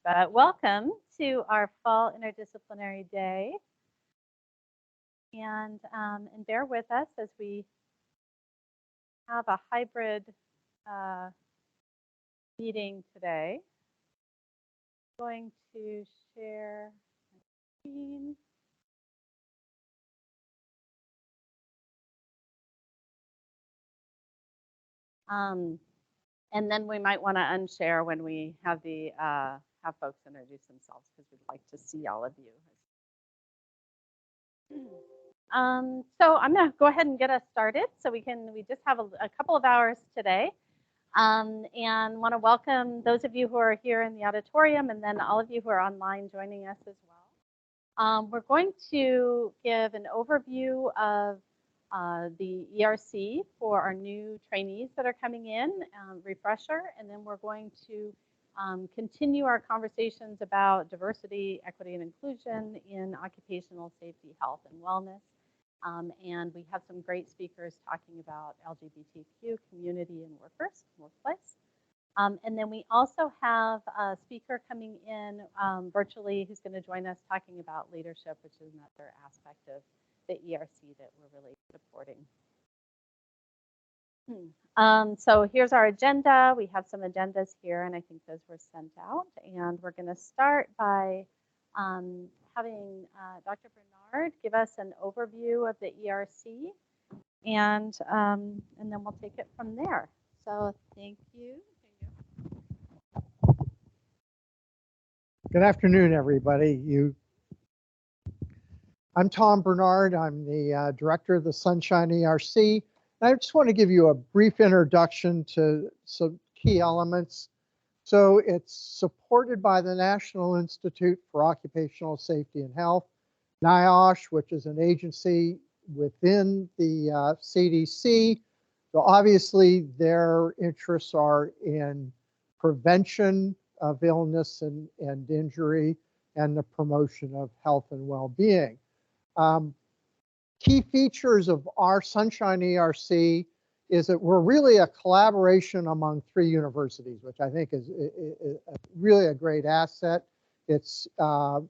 But welcome to our fall interdisciplinary day. And bear with us as we have a hybrid meeting today. I'm going to share my screen. And then we might want to unshare when we have the have folks introduce themselves because we'd like to see all of you. So I'm going to go ahead and get us started. So we just have a couple of hours today, and want to welcome those of you who are here in the auditorium, and then all of you who are online joining us as well. We're going to give an overview of the ERC for our new trainees that are coming in, refresher, and then we're going to continue our conversations about diversity, equity, and inclusion in occupational safety, health, and wellness. And we have some great speakers talking about LGBTQ community and workplace. And then we also have a speaker coming in virtually who's going to join us talking about leadership, which is another aspect of the ERC that we're really supporting. So here's our agenda. We have some agendas here, and I think those were sent out. And we're going to start by having Dr. Bernard give us an overview of the ERC, and then we'll take it from there. So thank you. Good afternoon, everybody. I'm Tom Bernard. I'm the director of the Sunshine ERC. I just want to give you a brief introduction to some key elements. So it's supported by the National Institute for Occupational Safety and Health, NIOSH, which is an agency within the CDC. So obviously their interests are in prevention of illness and injury and the promotion of health and well-being. Key features of our Sunshine ERC is that we're really a collaboration among 3 universities, which I think is really a great asset. It's the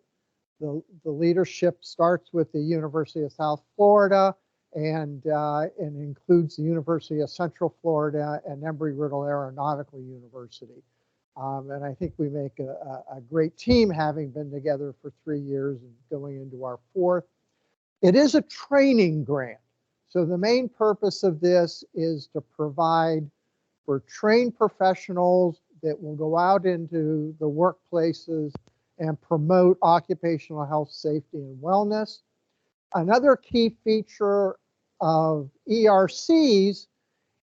leadership starts with the University of South Florida and includes the University of Central Florida and Embry-Riddle Aeronautical University. And I think we make a great team, having been together for 3 years and going into our 4th. It is a training grant. So the main purpose of this is to provide for trained professionals that will go out into the workplaces and promote occupational health, safety, and wellness. Another key feature of ERCs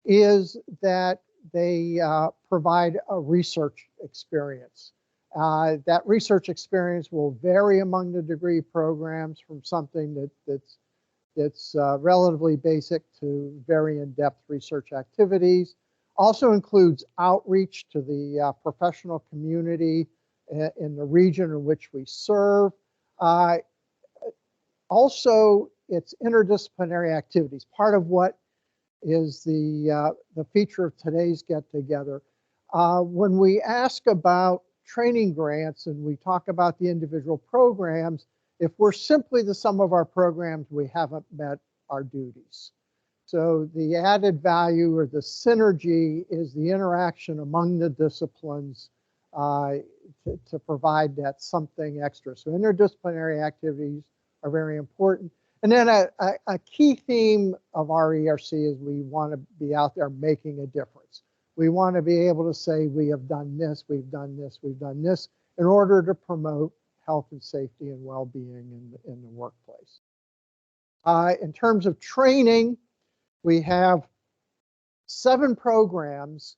is that they provide a research experience. That research experience will vary among the degree programs from something that's relatively basic to very in-depth research activities. Also includes outreach to the professional community in the region in which we serve. Also, it's interdisciplinary activities. Part of what is the feature of today's get-together. When we ask about training grants and we talk about the individual programs, if we're simply the sum of our programs, we haven't met our duties. So the added value or the synergy is the interaction among the disciplines to provide that something extra. So interdisciplinary activities are very important. And then a key theme of our ERC is we want to be out there making a difference. We want to be able to say we have done this, we've done this, we've done this in order to promote health and safety and well-being in the workplace. In terms of training, we have 7 programs.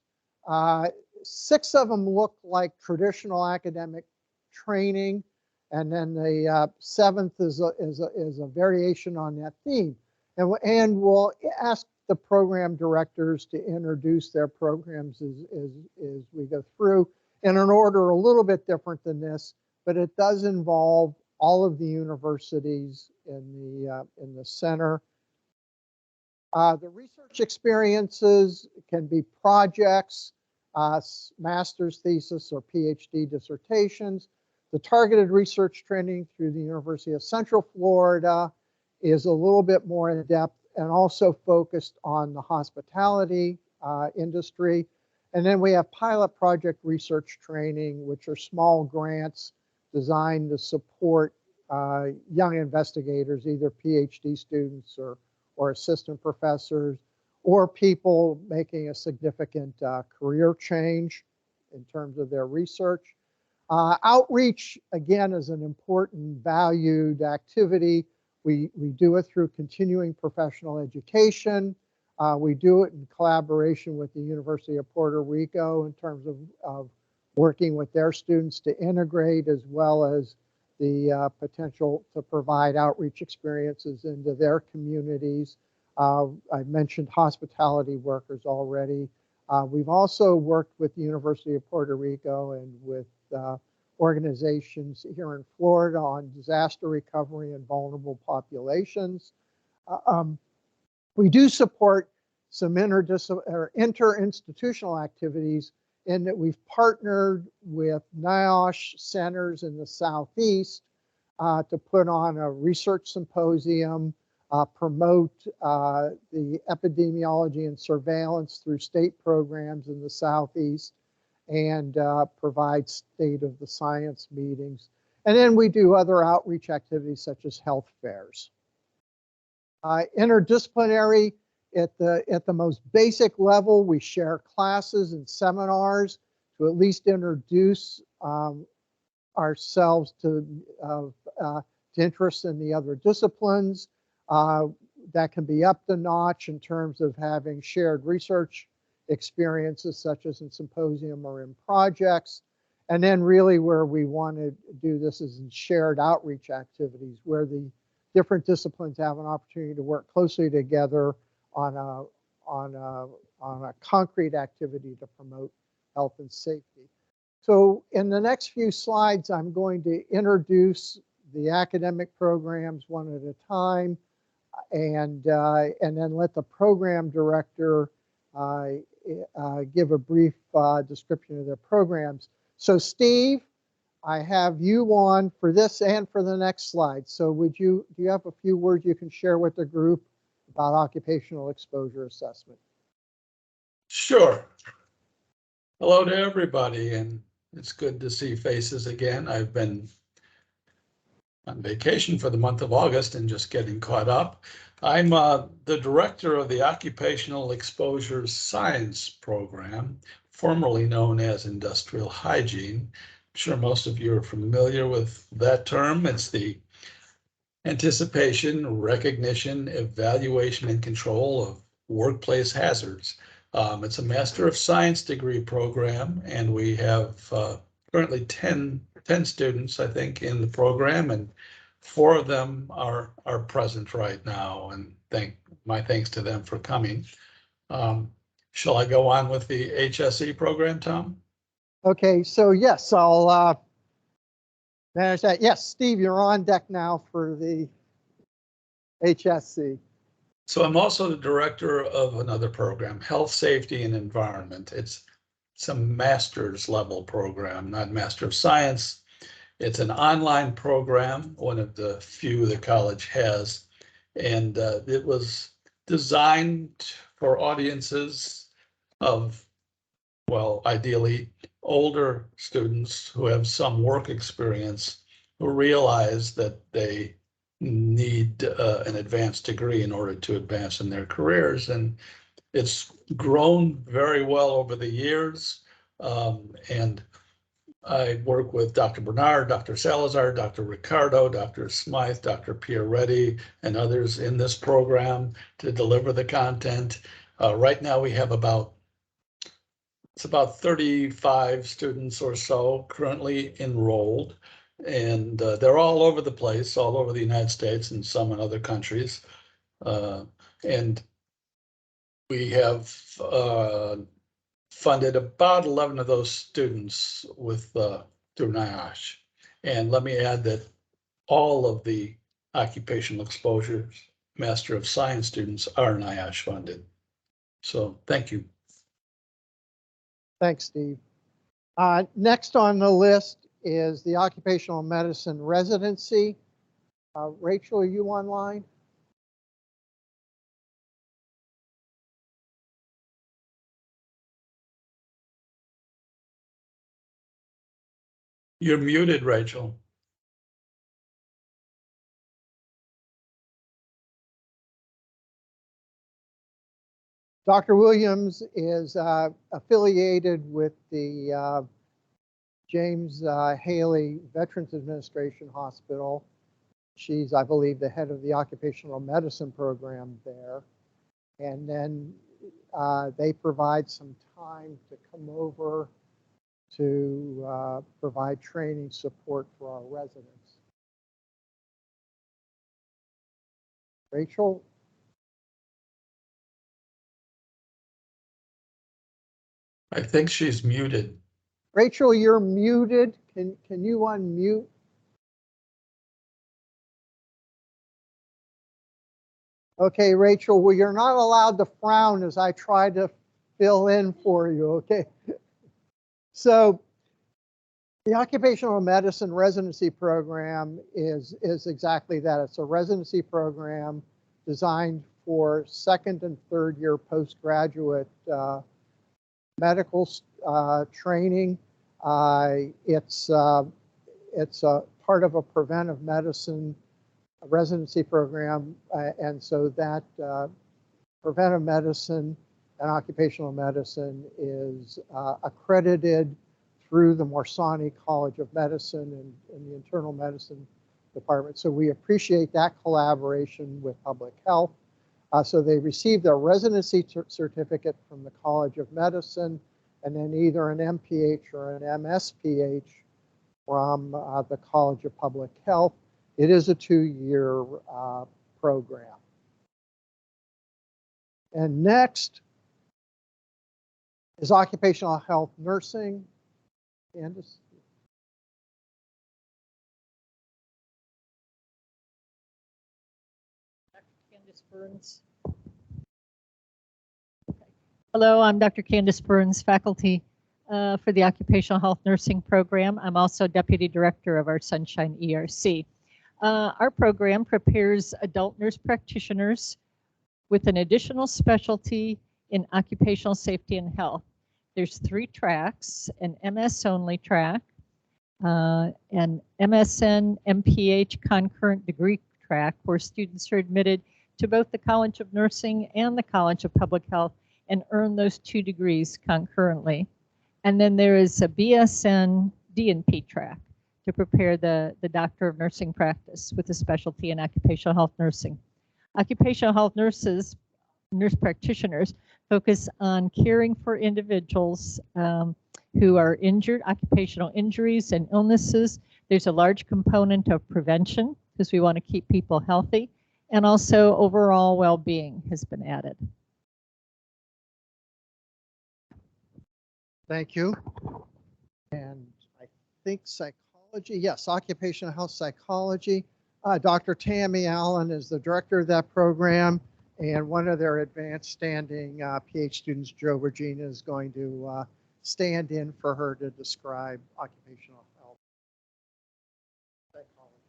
6 of them look like traditional academic training, and then the 7th is a variation on that theme. And we'll ask the program directors to introduce their programs as we go through in an order a little bit different than this, but it does involve all of the universities in the center. The research experiences can be projects, master's thesis or PhD dissertations. The targeted research training through the University of Central Florida is a little bit more in depth and also focused on the hospitality industry. And then we have pilot project research training, which are small grants designed to support young investigators, either PhD students or assistant professors, or people making a significant career change in terms of their research. Outreach, again, is an important valued activity. We do it through continuing professional education. We do it in collaboration with the University of Puerto Rico in terms of working with their students to integrate, as well as the potential to provide outreach experiences into their communities. I mentioned hospitality workers already. We've also worked with the University of Puerto Rico and with organizations here in Florida on disaster recovery and vulnerable populations. We do support some interinstitutional activities in that we've partnered with NIOSH centers in the Southeast to put on a research symposium, promote the epidemiology and surveillance through state programs in the Southeast, and provide state of the science meetings. And then we do other outreach activities such as health fairs. Interdisciplinary, at the most basic level, we share classes and seminars to at least introduce ourselves to interest in the other disciplines. That can be up the notch in terms of having shared research experiences, such as in symposium or in projects. And then really where we want to do this is in shared outreach activities, where the different disciplines have an opportunity to work closely together on a concrete activity to promote health and safety. So in the next few slides, I'm going to introduce the academic programs one at a time, and then let the program director give a brief description of their programs. So Steve, I have you on for this and for the next slide. So do you have a few words you can share with the group about occupational exposure assessment? Sure. Hello to everybody, and it's good to see faces again. I've been on vacation for the month of August and just getting caught up. I'm the director of the Occupational Exposure Science Program, formerly known as Industrial Hygiene. I'm sure most of you are familiar with that term. It's the anticipation, recognition, evaluation, and control of workplace hazards. It's a Master of Science degree program, and we have currently 10 students, I think, in the program, and 4 of them are present right now, and my thanks to them for coming. Shall I go on with the HSE program, Tom? Okay, so yes, I'll manage that. Yes, Steve, you're on deck now for the HSC. So I'm also the director of another program, Health, Safety, and Environment. It's a master's level program, not Master of Science. It's an online program, one of the few the college has, and it was designed for audiences of, well, ideally older students who have some work experience, who realize that they need an advanced degree in order to advance in their careers. And it's grown very well over the years. And I work with Dr. Bernard, Dr. Salazar, Dr. Ricardo, Dr. Smythe, Dr. Pierretti, and others in this program to deliver the content. Right now we have about 35 students or so currently enrolled, and they're all over the place, all over the United States and some in other countries. And we have funded about 11 of those students with through NIOSH. And let me add that all of the occupational exposures Master of Science students are NIOSH funded. So thank you. Thanks, Steve. Next on the list is the occupational medicine residency. Rachel, are you online? You're muted, Rachel. Dr. Williams is affiliated with the James Haley Veterans Administration Hospital. She's, I believe, the head of the occupational medicine program there. And then they provide some time to come over to provide training support for our residents. Rachel? I think she's muted. Rachel, you're muted. Can you unmute? Okay, Rachel, well, you're not allowed to frown as I try to fill in for you, okay? So the occupational medicine residency program is exactly that. It's a residency program designed for second and third year postgraduate medical training. It's a part of a preventive medicine residency program, and so that preventive medicine and occupational medicine is accredited through the Morsani College of Medicine and the Internal Medicine Department. So we appreciate that collaboration with public health. So they received their residency certificate from the College of Medicine, and then either an MPH or an MSPH from the College of Public Health. It is a 2-year program. And next is occupational health nursing. Candace? Candace Burns. Hello, I'm Dr. Candace Burns, faculty for the Occupational Health Nursing Program. I'm also Deputy Director of our Sunshine ERC. Our program prepares adult nurse practitioners with an additional specialty in occupational safety and health. There's 3 tracks: an MS only track, an MSN MPH concurrent degree track where students are admitted to both the College of Nursing and the College of Public Health and earn those 2 degrees concurrently. And then there is a BSN DNP track to prepare the Doctor of Nursing practice with a specialty in occupational health nursing. Occupational health nurse practitioners focus on caring for individuals who are injured, occupational injuries and illnesses. There's a large component of prevention because we want to keep people healthy, and also overall well-being has been added. Thank you. And I think psychology, yes, occupational health psychology. Dr. Tammy Allen is the director of that program, and one of their advanced standing PhD students, Joe Virginia, is going to stand in for her to describe occupational health psychology.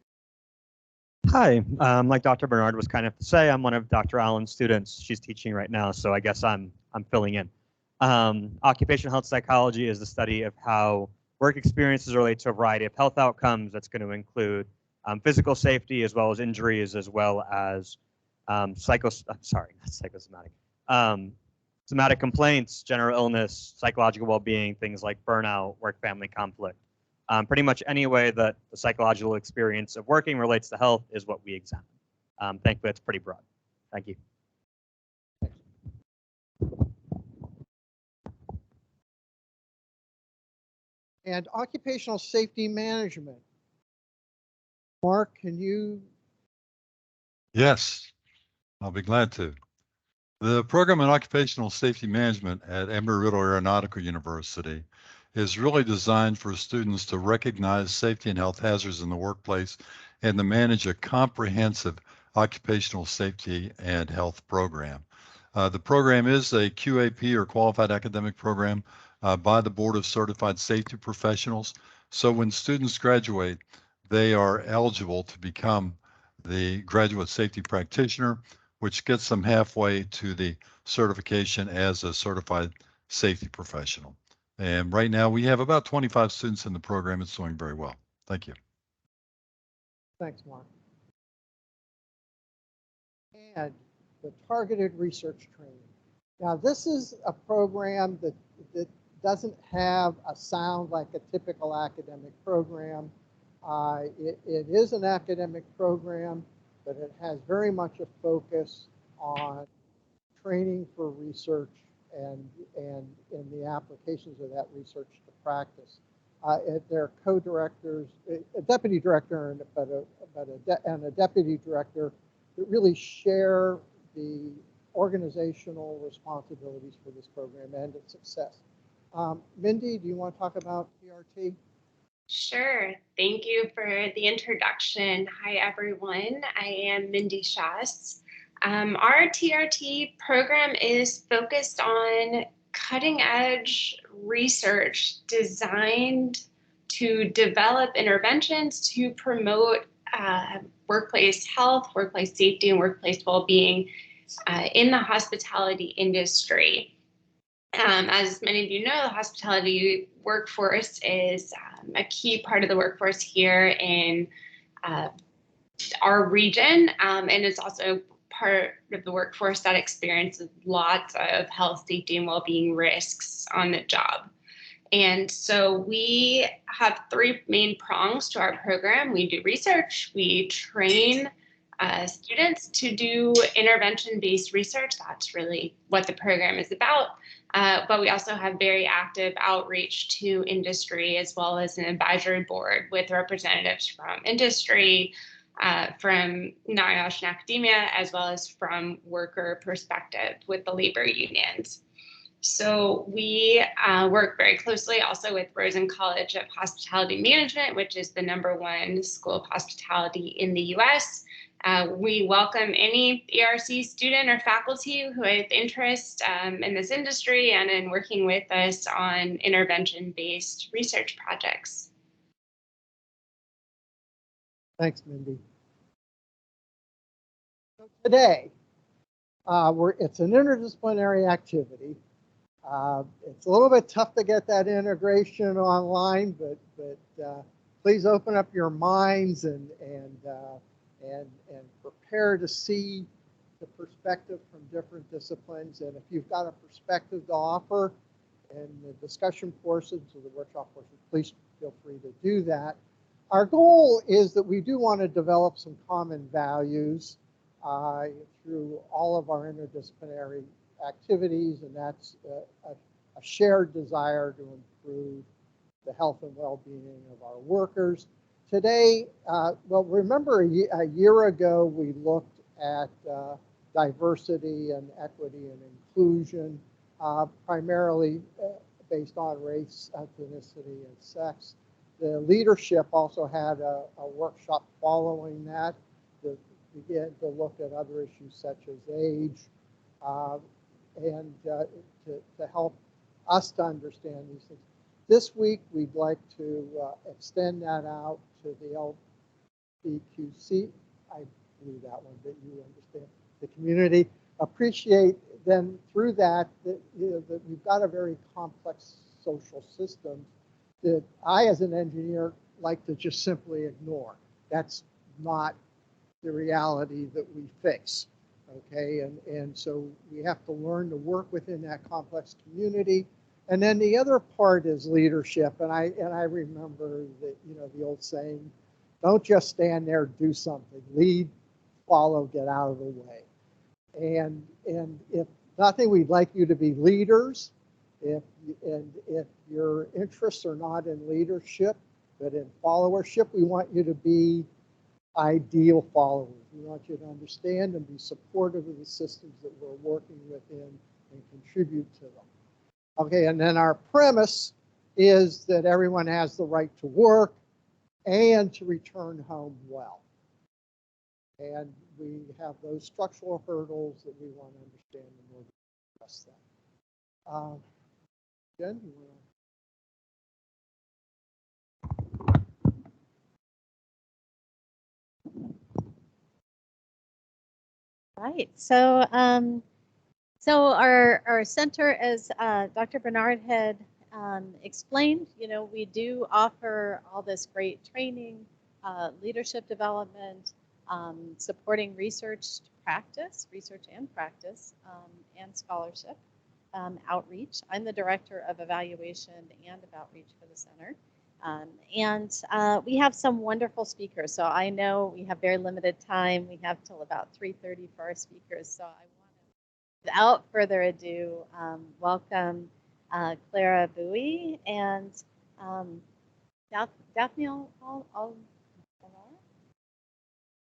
Hi, like Dr. Bernard was kind of to say, I'm one of Dr. Allen's students. She's teaching right now, so I guess I'm filling in. Occupational health psychology is the study of how work experiences relate to a variety of health outcomes. That's going to include physical safety as well as injuries, as well as somatic complaints, general illness, psychological well-being, things like burnout, work-family conflict. Pretty much any way that the psychological experience of working relates to health is what we examine. Thankfully, it's pretty broad. Thank you. And occupational safety management. Mark, can you? Yes, I'll be glad to. The program in occupational safety management at Embry-Riddle Aeronautical University is really designed for students to recognize safety and health hazards in the workplace and to manage a comprehensive occupational safety and health program. The program is a QAP or Qualified Academic Program by the Board of Certified Safety Professionals. So when students graduate, they are eligible to become the graduate safety practitioner, which gets them halfway to the certification as a certified safety professional. And right now we have about 25 students in the program. It's doing very well. Thank you. Thanks, Mark. And the targeted research training. Now, this is a program that doesn't have a sound like a typical academic program. It is an academic program, but it has very much a focus on training for research and in the applications of that research to practice. Their co-directors, a deputy director and a deputy director that really share the organizational responsibilities for this program and its success. Mindy, do you want to talk about TRT? Sure. Thank you for the introduction. Hi, everyone. I am Mindy Schaas. Our TRT program is focused on cutting edge research designed to develop interventions to promote workplace health, workplace safety, and workplace well-being in the hospitality industry. As many of you know, the hospitality workforce is a key part of the workforce here in our region, and it's also part of the workforce that experiences lots of health, safety, and well-being risks on the job. And so we have three main prongs to our program. We do research, we train students to do intervention-based research. That's really what the program is about. But we also have very active outreach to industry, as well as an advisory board with representatives from industry, from NIOSH and academia, as well as from worker perspective with the labor unions. So we work very closely also with Rosen College of Hospitality Management, which is the #1 school of hospitality in the US. We welcome any ERC student or faculty who has interest in this industry and in working with us on intervention-based research projects. Thanks, Mindy. So today, it's an interdisciplinary activity. It's a little bit tough to get that integration online, but please open up your minds and prepare to see the perspective from different disciplines. And if you've got a perspective to offer in the discussion portions of the workshop portion, please feel free to do that. Our goal is that we do want to develop some common values through all of our interdisciplinary activities, and that's a shared desire to improve the health and well-being of our workers. Today, well, remember a year ago we looked at diversity and equity and inclusion, primarily based on race, ethnicity, and sex. The leadership also had a workshop following that to begin to look at other issues such as age, and to help us to understand these things. This week, we'd like to extend that out to the LBQC. I blew that one, but you understand the community. Appreciate then through that, that we've got a very complex social system that I, as an engineer, like to just simply ignore. That's not the reality that we face. Okay, and so we have to learn to work within that complex community. And then the other part is leadership. And I remember that, the old saying, don't just stand there, do something. Lead, follow, get out of the way. And if nothing, we'd like you to be leaders. If your interests are not in leadership, but in followership, we want you to be ideal followers. We want you to understand and be supportive of the systems that we're working within and contribute to them. Okay, and then our premise is that everyone has the right to work and to return home well. And we have those structural hurdles that we want to understand in order to address that. Jen, you wanna- Right. So, our center, as Dr. Bernard had explained, we do offer all this great training, leadership development, supporting research and practice, and scholarship, outreach. I'm the director of evaluation and of outreach for the center. And we have some wonderful speakers. So I know we have very limited time. We have till about 3:30 for our speakers. So I want to, without further ado, welcome Clara Bowie and Daphne.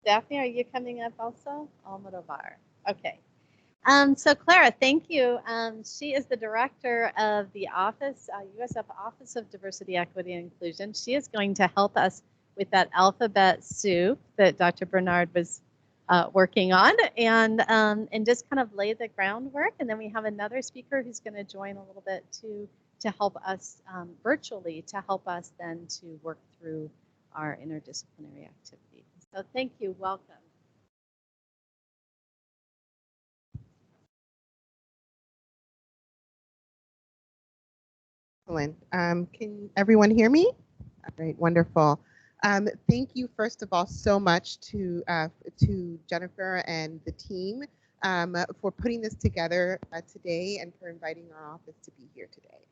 Daphne, are you coming up also? Almodovar. Okay. So Clara, thank you. She is the director of the office, USF Office of Diversity, Equity, and Inclusion. She is going to help us with that alphabet soup that Dr. Bernard was working on, and just kind of lay the groundwork. And then we have another speaker who's going to join a little bit to help us virtually, to help us then to work through our interdisciplinary activities. So thank you. Welcome. Excellent. Can everyone hear me? All right, wonderful. Thank you, first of all, so much to Jennifer and the team for putting this together today and for inviting our office to be here today.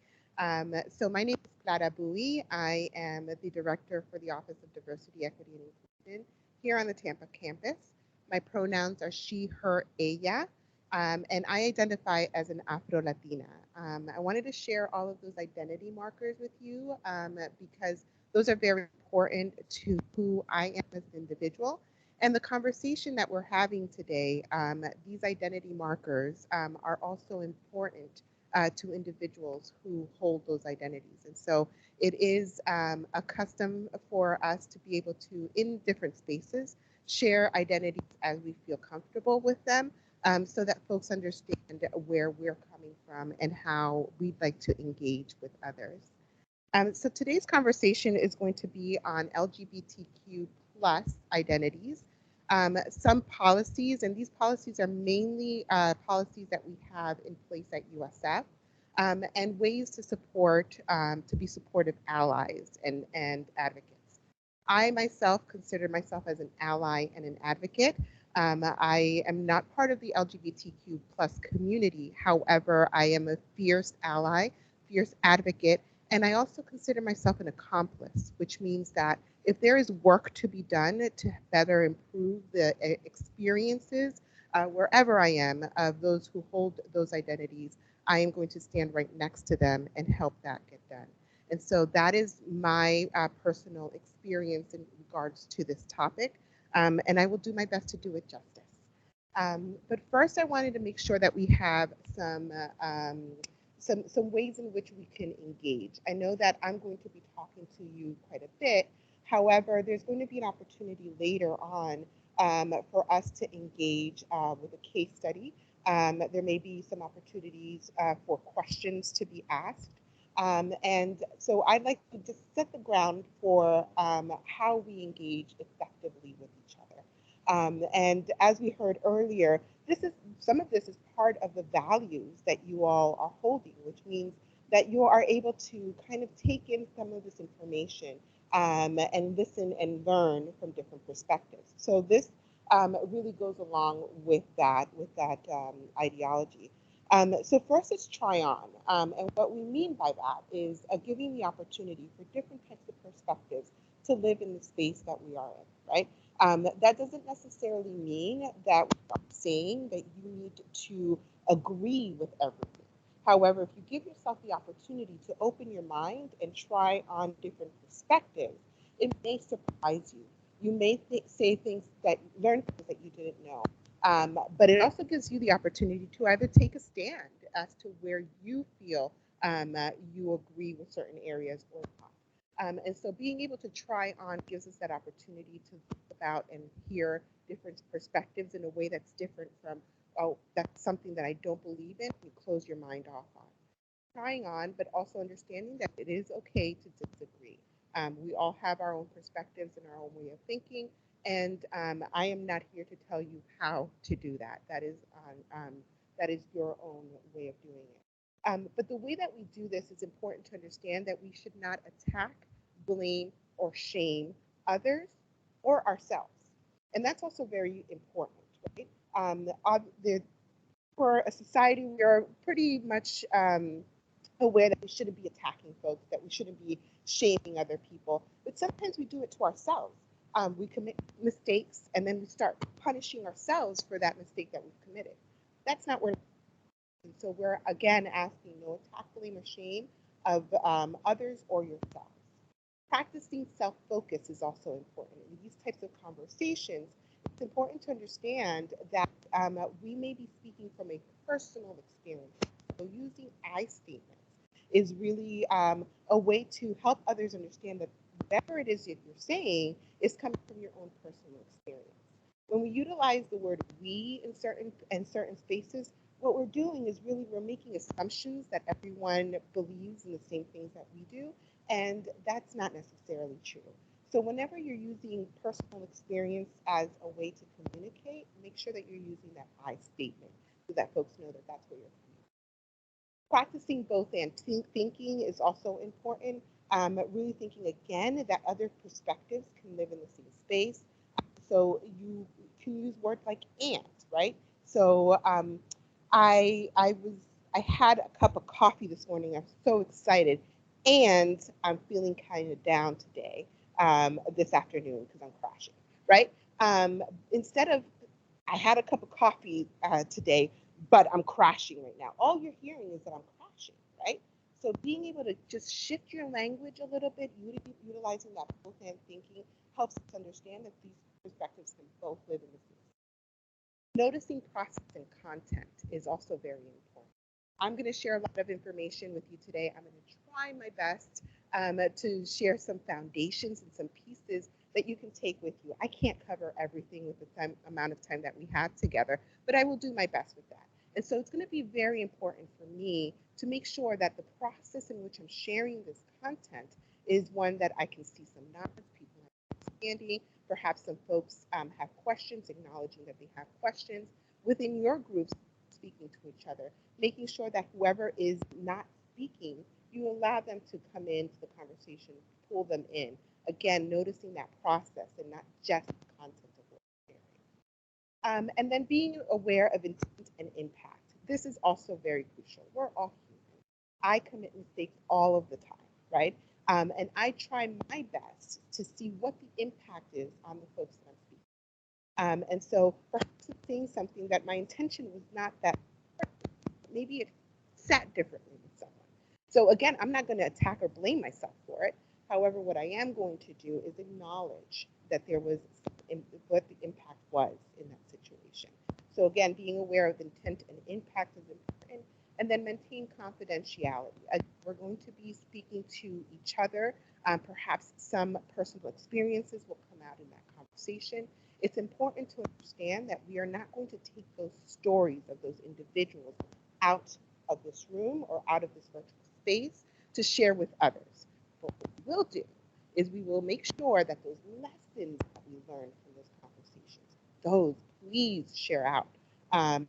So my name is Clara Bowie. I am the director for the Office of Diversity, Equity, and Inclusion here on the Tampa campus. My pronouns are she, her, ella. And I identify as an Afro-Latina. I wanted to share all of those identity markers with you because those are very important to who I am as an individual. And the conversation that we're having today, these identity markers are also important to individuals who hold those identities. And so it is a custom for us to be able to, in different spaces, share identities as we feel comfortable with them. So that folks understand where we're coming from and how we'd like to engage with others. So today's conversation is going to be on LGBTQ+ identities, some policies, and these policies are mainly policies that we have in place at USF, and ways to support, to be supportive allies and advocates. I myself consider myself as an ally and an advocate. I am not part of the LGBTQ+ community. However, I am a fierce ally, fierce advocate, and I also consider myself an accomplice, which means that if there is work to be done to better improve the experiences wherever I am of those who hold those identities, I am going to stand right next to them and help that get done. And so that is my personal experience in regards to this topic. And I will do my best to do it justice. But first, I wanted to make sure that we have some ways in which we can engage. I know that I'm going to be talking to you quite a bit. However, there's going to be an opportunity later on for us to engage with a case study. There may be some opportunities for questions to be asked. And so I'd like to just set the ground for how we engage effectively with each other. And as we heard earlier, some of this is part of the values that you all are holding, which means that you are able to kind of take in some of this information and listen and learn from different perspectives. So this really goes along with that ideology. So first is try on. And what we mean by that is giving the opportunity for different types of perspectives to live in the space that we are in, right? That doesn't necessarily mean that we're saying that you need to agree with everything. However, if you give yourself the opportunity to open your mind and try on different perspectives, it may surprise you. You may learn things that you didn't know. But it also gives you the opportunity to either take a stand as to where you feel you agree with certain areas or not. And so being able to try on gives us that opportunity to think about and hear different perspectives in a way that's different from, oh, that's something that I don't believe in, you close your mind off on. trying on, but also understanding that it is okay to disagree. We all have our own perspectives and our own way of thinking, and I am not here to tell you how to do that. That is your own way of doing it. But the way that we do this is important to understand that we should not attack, blame, or shame others or ourselves. And that's also very important, right? For a society, we are pretty much aware that we shouldn't be attacking folks, that we shouldn't be shaming other people, but sometimes we do it to ourselves. We commit mistakes and then we start punishing ourselves for that mistake that we've committed. That's not where. And so we're again asking no attack, blame, or shame of others or yourself. Practicing self-focus is also important. In these types of conversations, it's important to understand that we may be speaking from a personal experience. So using I statements is really a way to help others understand that whatever it is that you're saying is coming from your own personal experience. When we utilize the word we in certain spaces, what we're doing is really we're making assumptions that everyone believes in the same things that we do, and that's not necessarily true. So whenever you're using personal experience as a way to communicate, make sure that you're using that I statement so that folks know that that's where you're coming from. Practicing both and thinking is also important. Really thinking again that other perspectives can live in the same space. So you can use words like and, right? So I had a cup of coffee this morning. I'm so excited, and I'm feeling kind of down today, this afternoon because I'm crashing, right? Instead of I had a cup of coffee today, but I'm crashing right now. All you're hearing is that I'm crashing, right? So being able to just shift your language a little bit, utilizing that both and thinking helps us understand that these perspectives can both live in the same. Noticing process and content is also very important. I'm going to share a lot of information with you today. I'm going to try my best to share some foundations and some pieces that you can take with you. I can't cover everything with the amount of time that we have together, but I will do my best with that. And so it's going to be very important for me to make sure that the process in which I'm sharing this content is one that I can see some knowledge, people understanding. Perhaps some folks have questions, acknowledging that they have questions within your groups, speaking to each other, making sure that whoever is not speaking, you allow them to come into the conversation, pull them in. Again, noticing that process and not just the content of what you're sharing. And then being aware of intent and impact. This is also very crucial. We're all human. I commit mistakes all of the time, right? And I try my best to see what the impact is on the folks that I'm speaking. And so perhaps it's saying something that my intention was not that, maybe it sat differently with someone. So again, I'm not going to attack or blame myself for it. However, what I am going to do is acknowledge that there was what the impact was in that situation. So again, being aware of intent and impact is important, and then maintain confidentiality. We're going to be speaking to each other. Perhaps some personal experiences will come out in that conversation. It's important to understand that we are not going to take those stories of those individuals out of this room or out of this virtual space to share with others. But what we will do is we will make sure that those lessons that we learned from those conversations, those please share out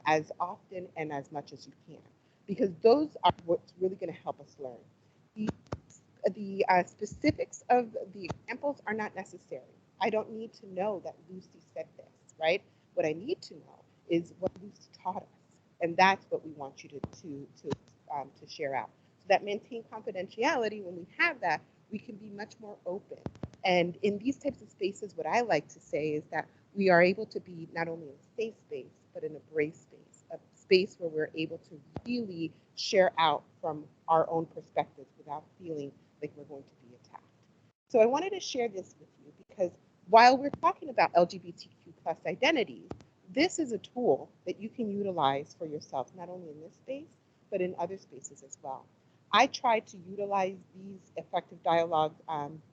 as often and as much as you can, because those are what's really going to help us learn. The specifics of the examples are not necessary. I don't need to know that Lucy said this, right? What I need to know is what Lucy taught us, and that's what we want you to share out. So that maintain confidentiality. When we have that, we can be much more open. And in these types of spaces, what I like to say is that we are able to be not only in a safe space, but in a brave space, a space where we're able to really share out from our own perspectives without feeling like we're going to be attacked. So I wanted to share this with you because while we're talking about LGBTQ+ identities, this is a tool that you can utilize for yourself, not only in this space, but in other spaces as well. I try to utilize these effective dialogue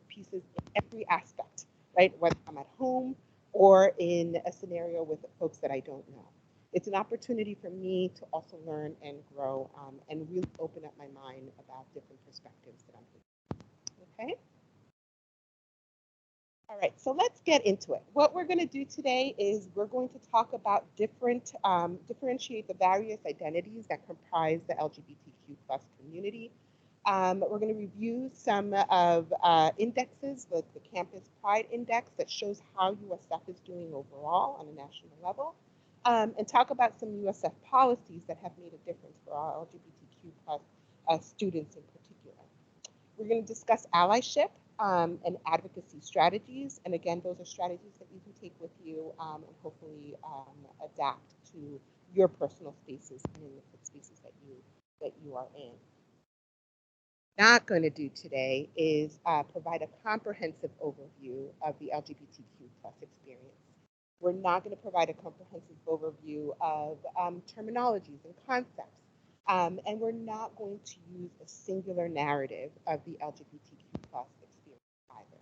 pieces in every aspect, right? Whether I'm at home or in a scenario with folks that I don't know. It's an opportunity for me to also learn and grow and really open up my mind about different perspectives that I'm thinking. Okay? All right, so let's get into it. What we're going to do today is we're going to talk about differentiate the various identities that comprise the LGBTQ plus community. We're going to review some of indexes, like the Campus Pride Index that shows how USF is doing overall on a national level, and talk about some USF policies that have made a difference for our LGBTQ plus students in particular. We're going to discuss allyship and advocacy strategies, and again, those are strategies that you can take with you and hopefully adapt to your personal spaces and in the spaces that you are in. Not going to do today is provide a comprehensive overview of the LGBTQ plus experience. We're not going to provide a comprehensive overview of terminologies and concepts, and we're not going to use a singular narrative of the LGBTQ plus experience either.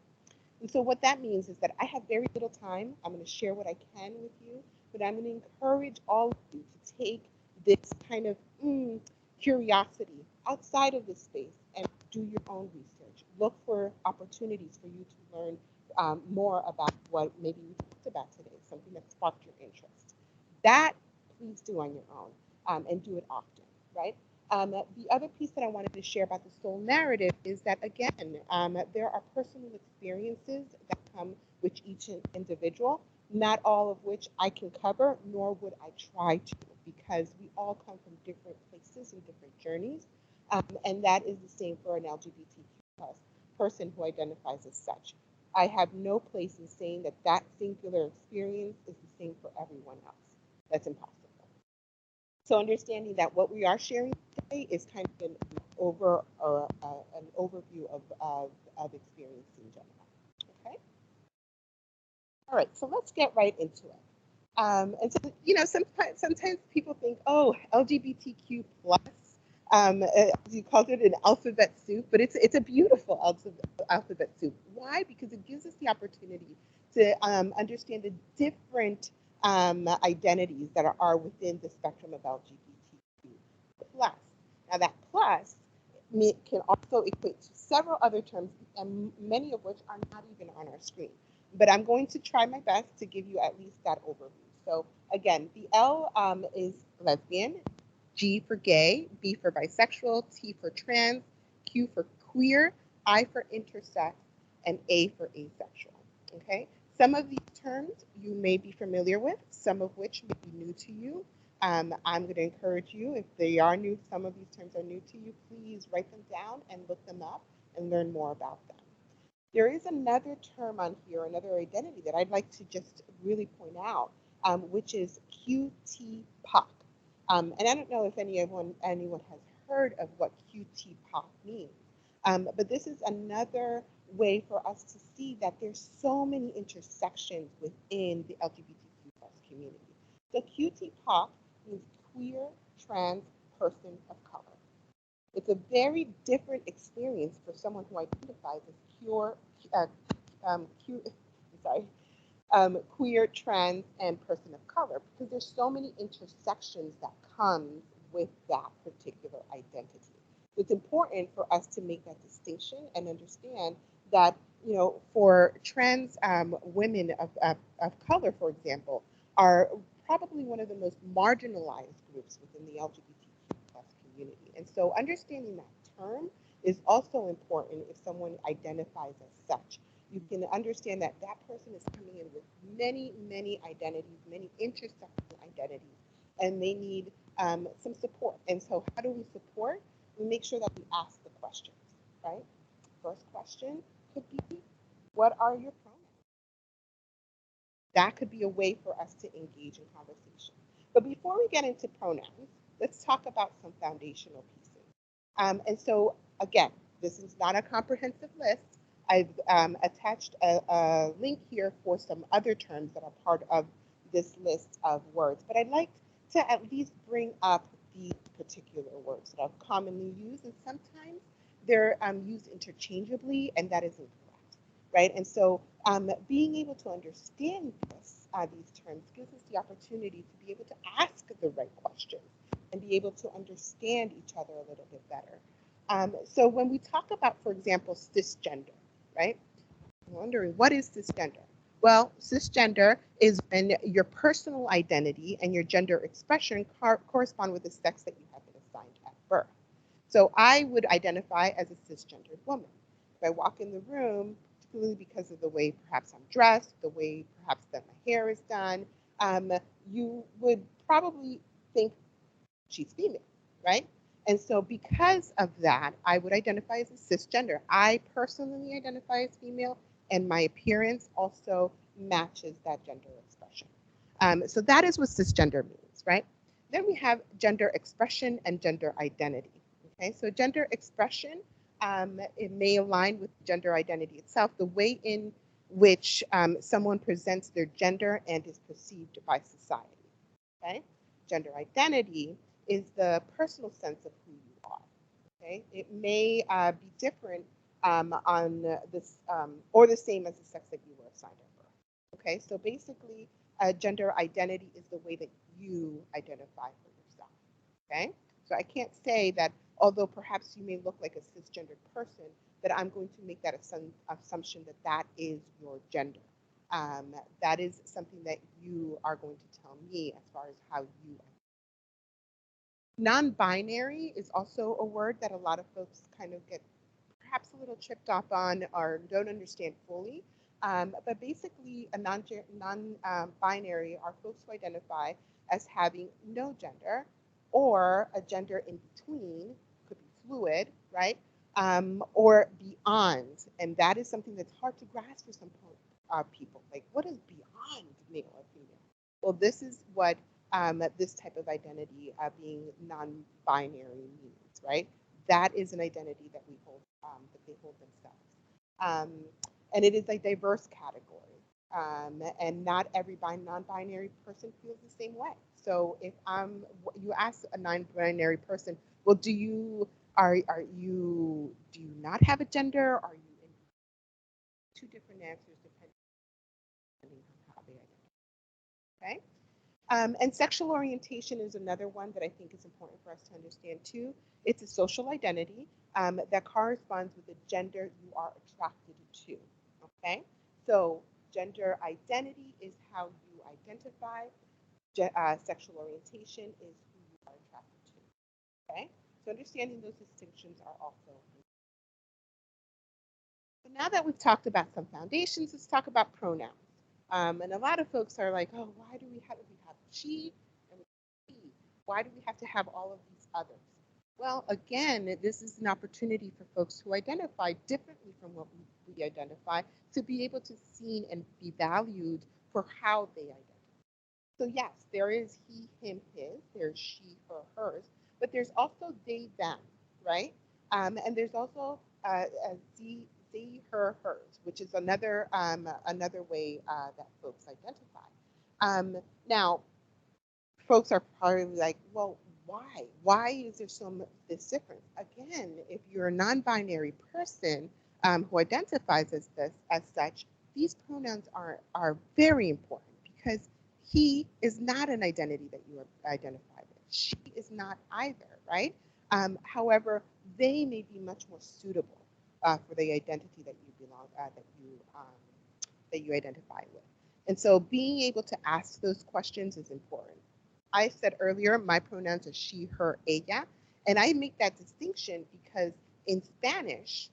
And so what that means is that I have very little time. I'm going to share what I can with you, but I'm going to encourage all of you to take this kind of curiosity outside of this space and do your own research. Look for opportunities for you to learn more about what maybe we talked about today, something that sparked your interest. That please do on your own and do it often, right? The other piece that I wanted to share about the soul narrative is that, again, there are personal experiences that come with each individual, not all of which I can cover, nor would I try to, because we all come from different places and different journeys. And that is the same for an LGBTQ+ person who identifies as such. I have no place in saying that that singular experience is the same for everyone else. That's impossible. So understanding that what we are sharing today is kind of an overview of experience in general. Okay. All right. So let's get right into it. And so, you know, sometimes people think, oh, LGBTQ+. You called it an alphabet soup, but it's a beautiful alphabet soup. Why? Because it gives us the opportunity to understand the different identities that are within the spectrum of LGBTQ+. Now that plus can also equate to several other terms, and many of which are not even on our screen. But I'm going to try my best to give you at least that overview. So again, the L is lesbian, G for gay, B for bisexual, T for trans, Q for queer, I for intersex, and A for asexual. Okay. Some of these terms you may be familiar with, some of which may be new to you. I'm going to encourage you, if they are new, some of these terms are new to you, please write them down and look them up and learn more about them. There is another term on here, another identity that I'd like to just really point out, which is QT-POC. And I don't know if anyone has heard of what QT-POC means, but this is another way for us to see that there's so many intersections within the LGBTQ+ community. So QT-POC means queer, trans, person of color. It's a very different experience for someone who identifies as queer, trans, and person of color, because there's so many intersections that come with that particular identity. It's important for us to make that distinction and understand that, you know, for trans women of color, for example, are probably one of the most marginalized groups within the LGBTQ+ community. And so understanding that term is also important if someone identifies as such. You can understand that that person is coming in with many, many identities, many intersectional identities, and they need some support. And so how do we support? We make sure that we ask the questions, right? First question could be, what are your pronouns? That could be a way for us to engage in conversation. But before we get into pronouns, let's talk about some foundational pieces. And so, again, this is not a comprehensive list. I've attached a link here for some other terms that are part of this list of words. But I'd like to at least bring up these particular words that are commonly used, and sometimes they're used interchangeably, and that is incorrect. right? And so being able to understand these terms gives us the opportunity to be able to ask the right questions and be able to understand each other a little bit better. So when we talk about, for example, cisgender, right? I'm wondering, what is cisgender? Well, cisgender is when your personal identity and your gender expression correspond with the sex that you have been assigned at birth. So I would identify as a cisgendered woman. If I walk in the room, particularly because of the way perhaps I'm dressed, the way perhaps that my hair is done, you would probably think she's female, right? And so because of that, I would identify as a cisgender. I personally identify as female, and my appearance also matches that gender expression. So that is what cisgender means, right? Then we have gender expression and gender identity. Okay, so gender expression, it may align with gender identity itself, the way in which someone presents their gender and is perceived by society. Okay, gender identity is the personal sense of who you are. Okay, it may be different on this or the same as the sex that you were assigned at birth. Okay, so basically, gender identity is the way that you identify for yourself. Okay, so I can't say that although perhaps you may look like a cisgendered person, that I'm going to make that assumption that that is your gender. That is something that you are going to tell me as far as how you. Non-binary is also a word that a lot of folks kind of get perhaps a little tripped off on or don't understand fully. But basically, a non-binary are folks who identify as having no gender or a gender in between, could be fluid, right? Or beyond. And that is something that's hard to grasp for some people. Like, what is beyond male or female? Well, this is what this type of identity being non-binary means, right? That is an identity that we hold, that they hold themselves. And it is a diverse category. And not every non-binary person feels the same way. So if you ask a non-binary person, well, do you not have a gender? Are you in two different answers depending on how they identify? Okay. And sexual orientation is another one that I think is important for us to understand too. It's a social identity that corresponds with the gender you are attracted to. Okay, so gender identity is how you identify. Sexual orientation is who you are attracted to. Okay, so understanding those distinctions are also important. So now that we've talked about some foundations, let's talk about pronouns. And a lot of folks are like, oh, why do we have she and he? Why do we have to have all of these others? Well, again, this is an opportunity for folks who identify differently from what we identify to be able to see and be valued for how they identify. So yes, there is he, him, his, there's she, her, hers, but there's also they, them, right? And there's also they, her, hers, which is another way that folks identify. Now, folks are probably like, well, why? Why is there this difference? Again, if you're a non-binary person who identifies as such, these pronouns are very important because he is not an identity that you identify with. She is not either, right? However, they may be much more suitable for the identity that you belong, that you identify with. And so being able to ask those questions is important. I said earlier, my pronouns are she, her, ella, and I make that distinction because in Spanish,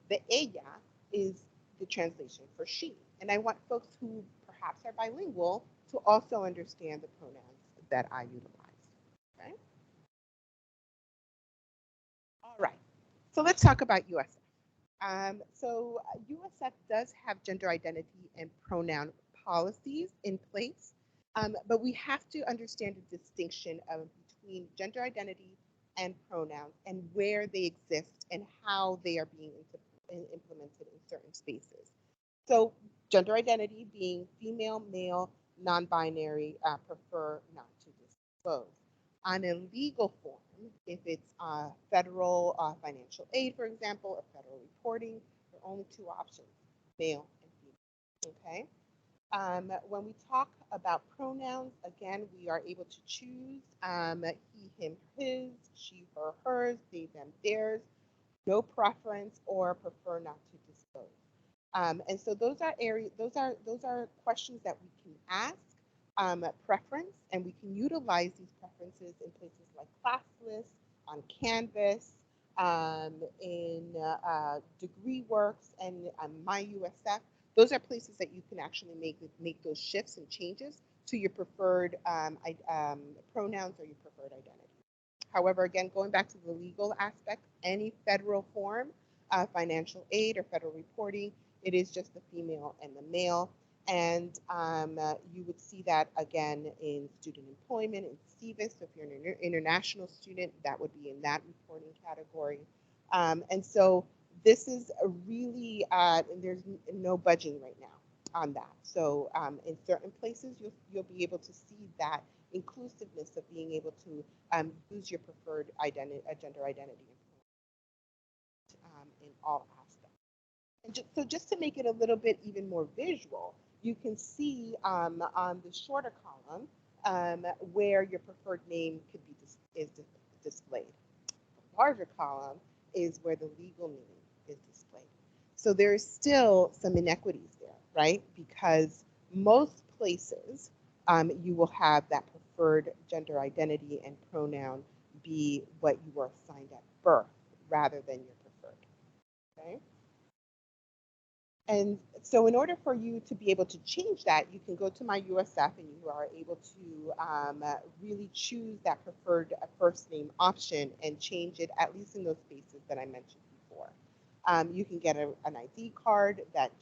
the ella is the translation for she. And I want folks who perhaps are bilingual to also understand the pronouns that I utilize. Okay? All right, so let's talk about USF. So USF does have gender identity and pronoun policies in place. But we have to understand the distinction between gender identity and pronouns and where they exist and how they are being implemented in certain spaces. So gender identity being female, male, non-binary, prefer not to disclose. On a legal form, if it's federal financial aid, for example, or federal reporting, there are only two options. male and female. Okay. When we talk about pronouns, again, we are able to choose he, him, his, she, her, hers, they, them, theirs, no preference, or prefer not to disclose. And so those are areas, those are questions that we can ask. Preference, and we can utilize these preferences in places like class lists, on Canvas, in degree works, and my USF. Those are places that you can actually make those shifts and changes to your preferred pronouns or your preferred identity. However, again, going back to the legal aspect, any federal form, financial aid or federal reporting, it is just the female and the male. And you would see that again in student employment, in CVIS. So if you're an international student, that would be in that reporting category. And so this is a really, and there's no budging right now on that. So in certain places, you'll be able to see that inclusiveness of being able to use your preferred identity, gender identity in all aspects. And so just to make it a little bit even more visual, you can see on the shorter column where your preferred name could be displayed. The larger column is where the legal name is displayed. So there's still some inequities there, right? Because most places you will have that preferred gender identity and pronoun be what you were assigned at birth rather than your preferred, okay? And so in order for you to be able to change that, you can go to my USF and you are able to really choose that preferred first name option and change it, at least in those spaces that I mentioned before. You can get an ID card that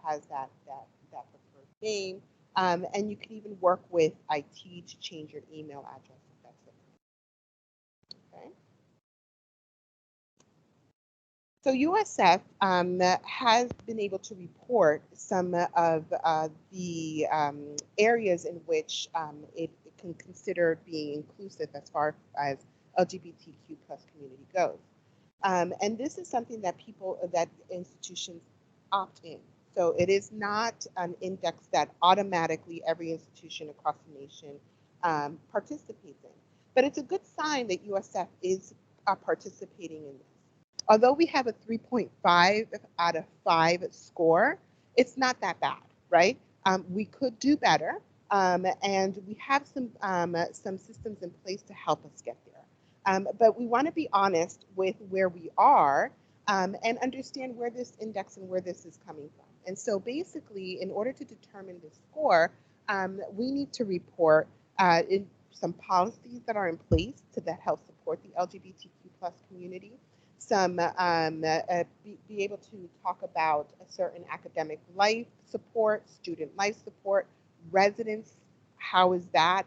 has that preferred name, and you can even work with IT to change your email address if that's okay. Okay. So USF has been able to report some of the areas in which it can consider being inclusive as far as LGBTQ+ community goes. And this is something that institutions opt in. So it is not an index that automatically every institution across the nation participates in. But it's a good sign that USF is participating in this. Although we have a 3.5 out of 5 score, it's not that bad, right? We could do better, and we have some systems in place to help us get there. But we want to be honest with where we are and understand where this index and where this is coming from. And so basically, in order to determine the score, we need to report in some policies that are in place that help support the LGBTQ+ community. Some be able to talk about a certain academic life support, student life support, residence. How is that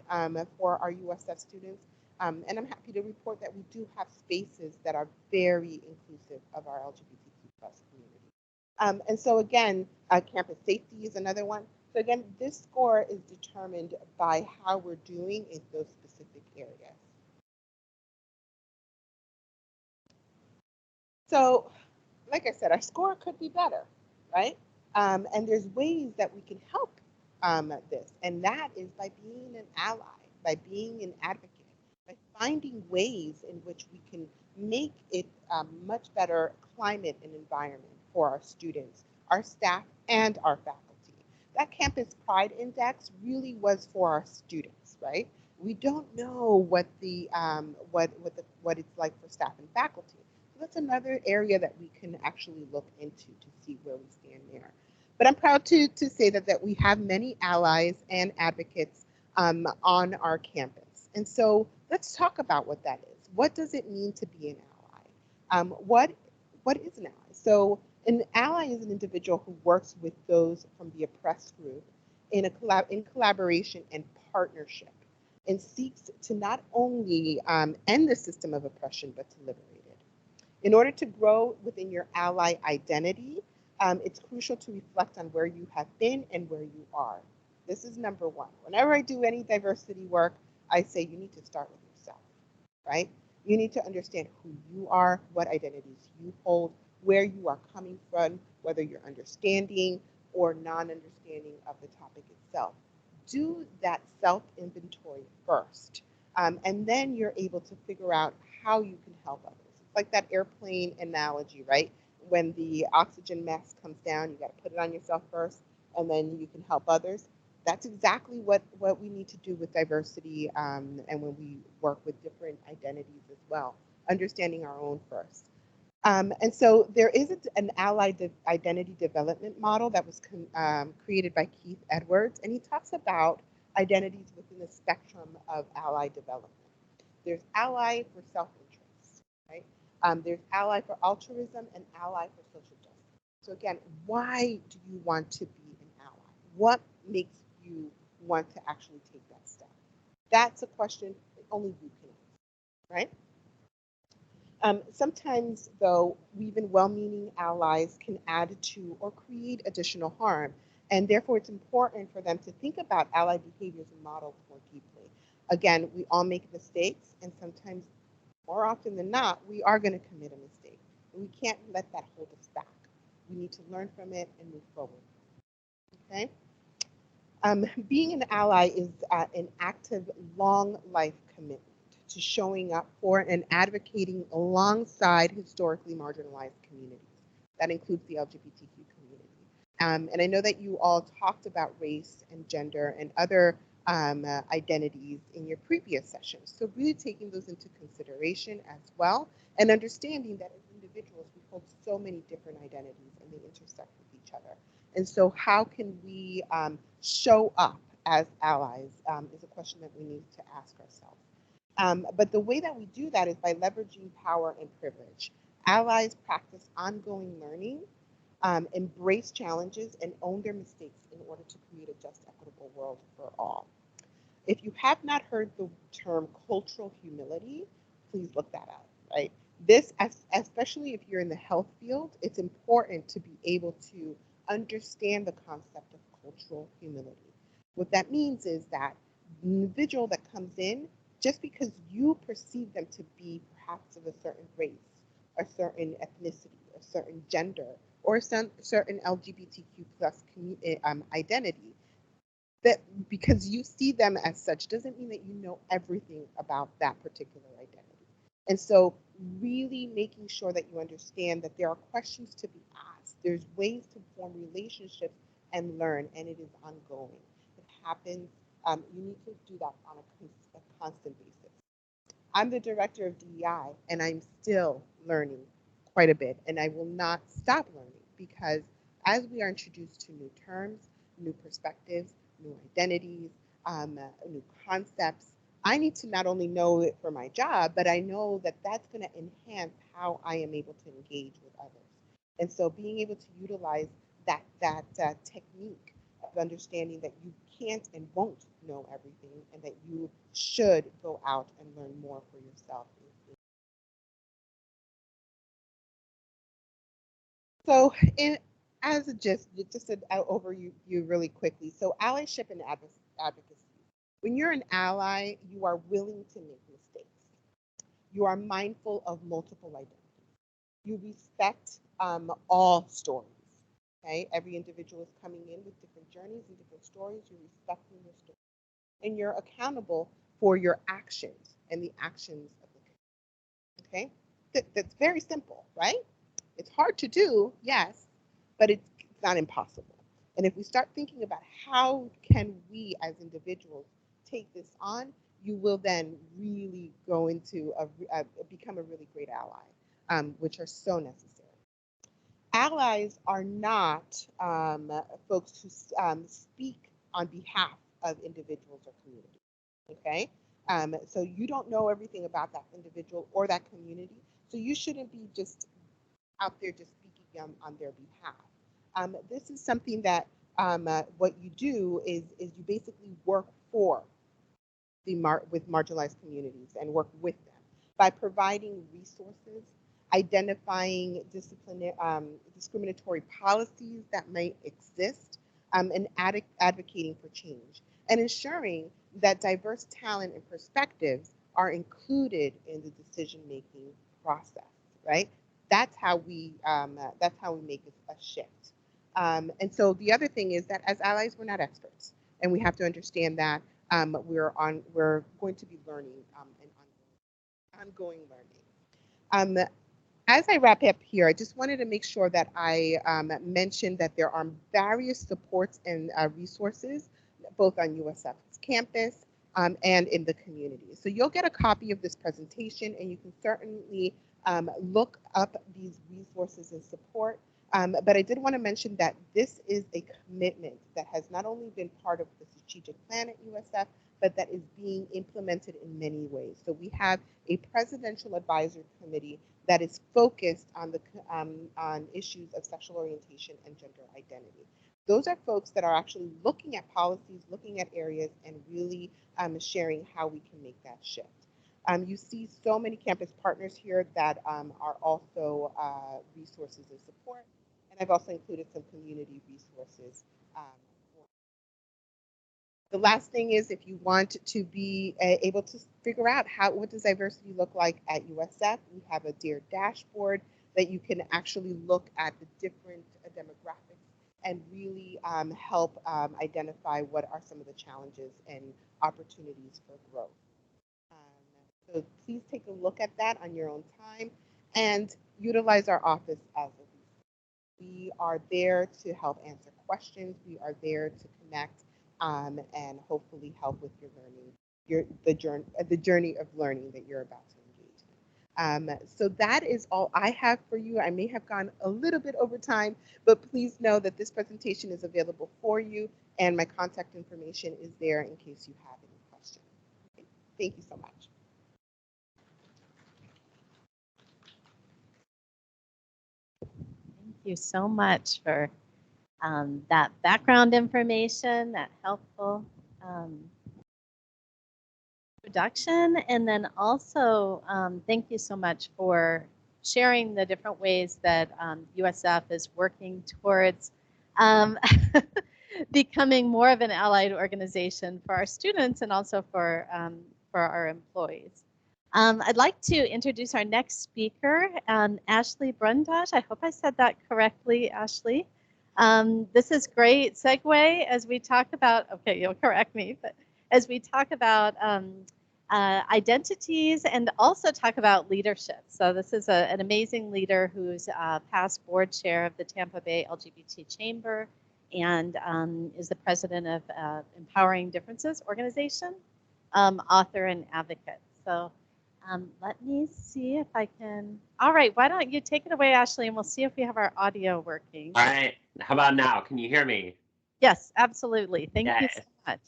for our USF students? And I'm happy to report that we do have spaces that are very inclusive of our LGBTQ+ community. And so again, campus safety is another one. So again, this score is determined by how we're doing in those specific areas. So, like I said, our score could be better, right? And there's ways that we can help this, and that is by being an ally, by being an advocate, by finding ways in which we can make it a much better climate and environment for our students, our staff, and our faculty. That Campus Pride Index really was for our students, right? We don't know what it's like for staff and faculty. That's another area that we can actually look into to see where we stand there. But I'm proud to say that we have many allies and advocates on our campus. And so let's talk about what that is. What does it mean to be an ally? What is an ally? So an ally is an individual who works with those from the oppressed group in collaboration and partnership, and seeks to not only end the system of oppression, but to liberate it. In order to grow within your ally identity, it's crucial to reflect on where you have been and where you are. This is number one. Whenever I do any diversity work, I say you need to start with yourself, right? You need to understand who you are, what identities you hold, where you are coming from, whether you're understanding or non-understanding of the topic itself. Do that self-inventory first, and then you're able to figure out how you can help others. It's like that airplane analogy, right? When the oxygen mask comes down, you got to put it on yourself first, and then you can help others. That's exactly what we need to do with diversity, and when we work with different identities as well, understanding our own first. And so there is an allied identity development model that was created by Keith Edwards, and he talks about identities within the spectrum of ally development. There's ally for self-interest, right? There's ally for altruism and ally for social justice. So again, why do you want to be an ally? What makes you want to actually take that step? That's a question that only you can answer, right? Sometimes, though, even well-meaning allies can add to or create additional harm, and therefore it's important for them to think about ally behaviors and models more deeply. Again, we all make mistakes, and sometimes, more often than not, we are going to commit a mistake. And we can't let that hold us back. We need to learn from it and move forward. Okay? Being an ally is an active, long life commitment to showing up for and advocating alongside historically marginalized communities. That includes the LGBTQ community. And I know that you all talked about race and gender and other identities in your previous sessions. So really taking those into consideration as well, and understanding that as individuals, we hold so many different identities and they intersect with each other. And so how can we show up as allies is a question that we need to ask ourselves. But the way that we do that is by leveraging power and privilege. Allies practice ongoing learning, embrace challenges, and own their mistakes in order to create a just, equitable world for all. If you have not heard the term cultural humility, please look that up, right? This, especially if you're in the health field, it's important to be able to understand the concept of cultural humility. What that means is that the individual that comes in, just because you perceive them to be perhaps of a certain race, a certain ethnicity, a certain gender, or some certain LGBTQ plus identity, that because you see them as such doesn't mean that you know everything about that particular identity. And so really making sure that you understand that there are questions to be asked. There's ways to form relationships and learn, and it is ongoing. It happens. You need to do that on a constant basis. I'm the director of DEI, and I'm still learning quite a bit, and I will not stop learning, because as we are introduced to new terms, new perspectives, new identities, new concepts, I need to not only know it for my job, but I know that that's going to enhance how I am able to engage with others. And so being able to utilize that technique of understanding that you can't and won't know everything, and that you should go out and learn more for yourself. So as a just an overview really quickly. So allyship and advocacy. When you're an ally, you are willing to make mistakes. You are mindful of multiple identities. You respect all stories. Okay, every individual is coming in with different journeys and different stories. You're respecting their stories, and you're accountable for your actions and the actions of the community. Okay, that's very simple, right? It's hard to do, yes, but it's not impossible. And if we start thinking about how can we as individuals take this on, you will then really go into become a really great ally, which are so necessary. Allies are not folks who speak on behalf of individuals or communities. Okay, so you don't know everything about that individual or that community, so you shouldn't be just out there just speaking on their behalf. This is something that what you do is you basically work for with marginalized communities and work with them by providing resources, identifying discriminatory policies that may exist, and advocating for change, and ensuring that diverse talent and perspectives are included in the decision-making process, right? That's how we make a shift. And so the other thing is that as allies, we're not experts, and we have to understand that we're going to be learning and ongoing learning. As I wrap up here, I just wanted to make sure that I mentioned that there are various supports and resources, both on USF's campus and in the community. So you'll get a copy of this presentation, and you can certainly look up these resources and support. But I did want to mention that this is a commitment that has not only been part of the strategic plan at USF, but that is being implemented in many ways. So we have a presidential advisory committee that is focused on on issues of sexual orientation and gender identity. Those are folks that are actually looking at policies, looking at areas, and really sharing how we can make that shift. You see so many campus partners here that are also resources and support. And I've also included some community resources. The last thing is, if you want to be able to figure out what does diversity look like at USF, we have a DARE dashboard that you can actually look at the different demographics and really help identify what are some of the challenges and opportunities for growth. So please take a look at that on your own time and utilize our office as a resource. We are there to help answer questions. We are there to connect and hopefully help with your learning, the journey of learning that you're about to engage in. So that is all I have for you. I may have gone a little bit over time, but please know that this presentation is available for you, and my contact information is there in case you have any questions. Okay. Thank you so much. Thank you so much for that background information, that helpful introduction, and then also thank you so much for sharing the different ways that USF is working towards becoming more of an allied organization for our students and also for our employees. I'd like to introduce our next speaker, Ashley Brundash. I hope I said that correctly, Ashley. This is great segue as we talk about, okay, you'll correct me, but as we talk about identities and also talk about leadership. So this is an amazing leader who's past board chair of the Tampa Bay LGBT Chamber and is the president of Empowering Differences organization, author and advocate. So let me see if I can. All right, why don't you take it away, Ashley, and we'll see if we have our audio working. All right, how about now? Can you hear me? Yes, absolutely. Thank you so much.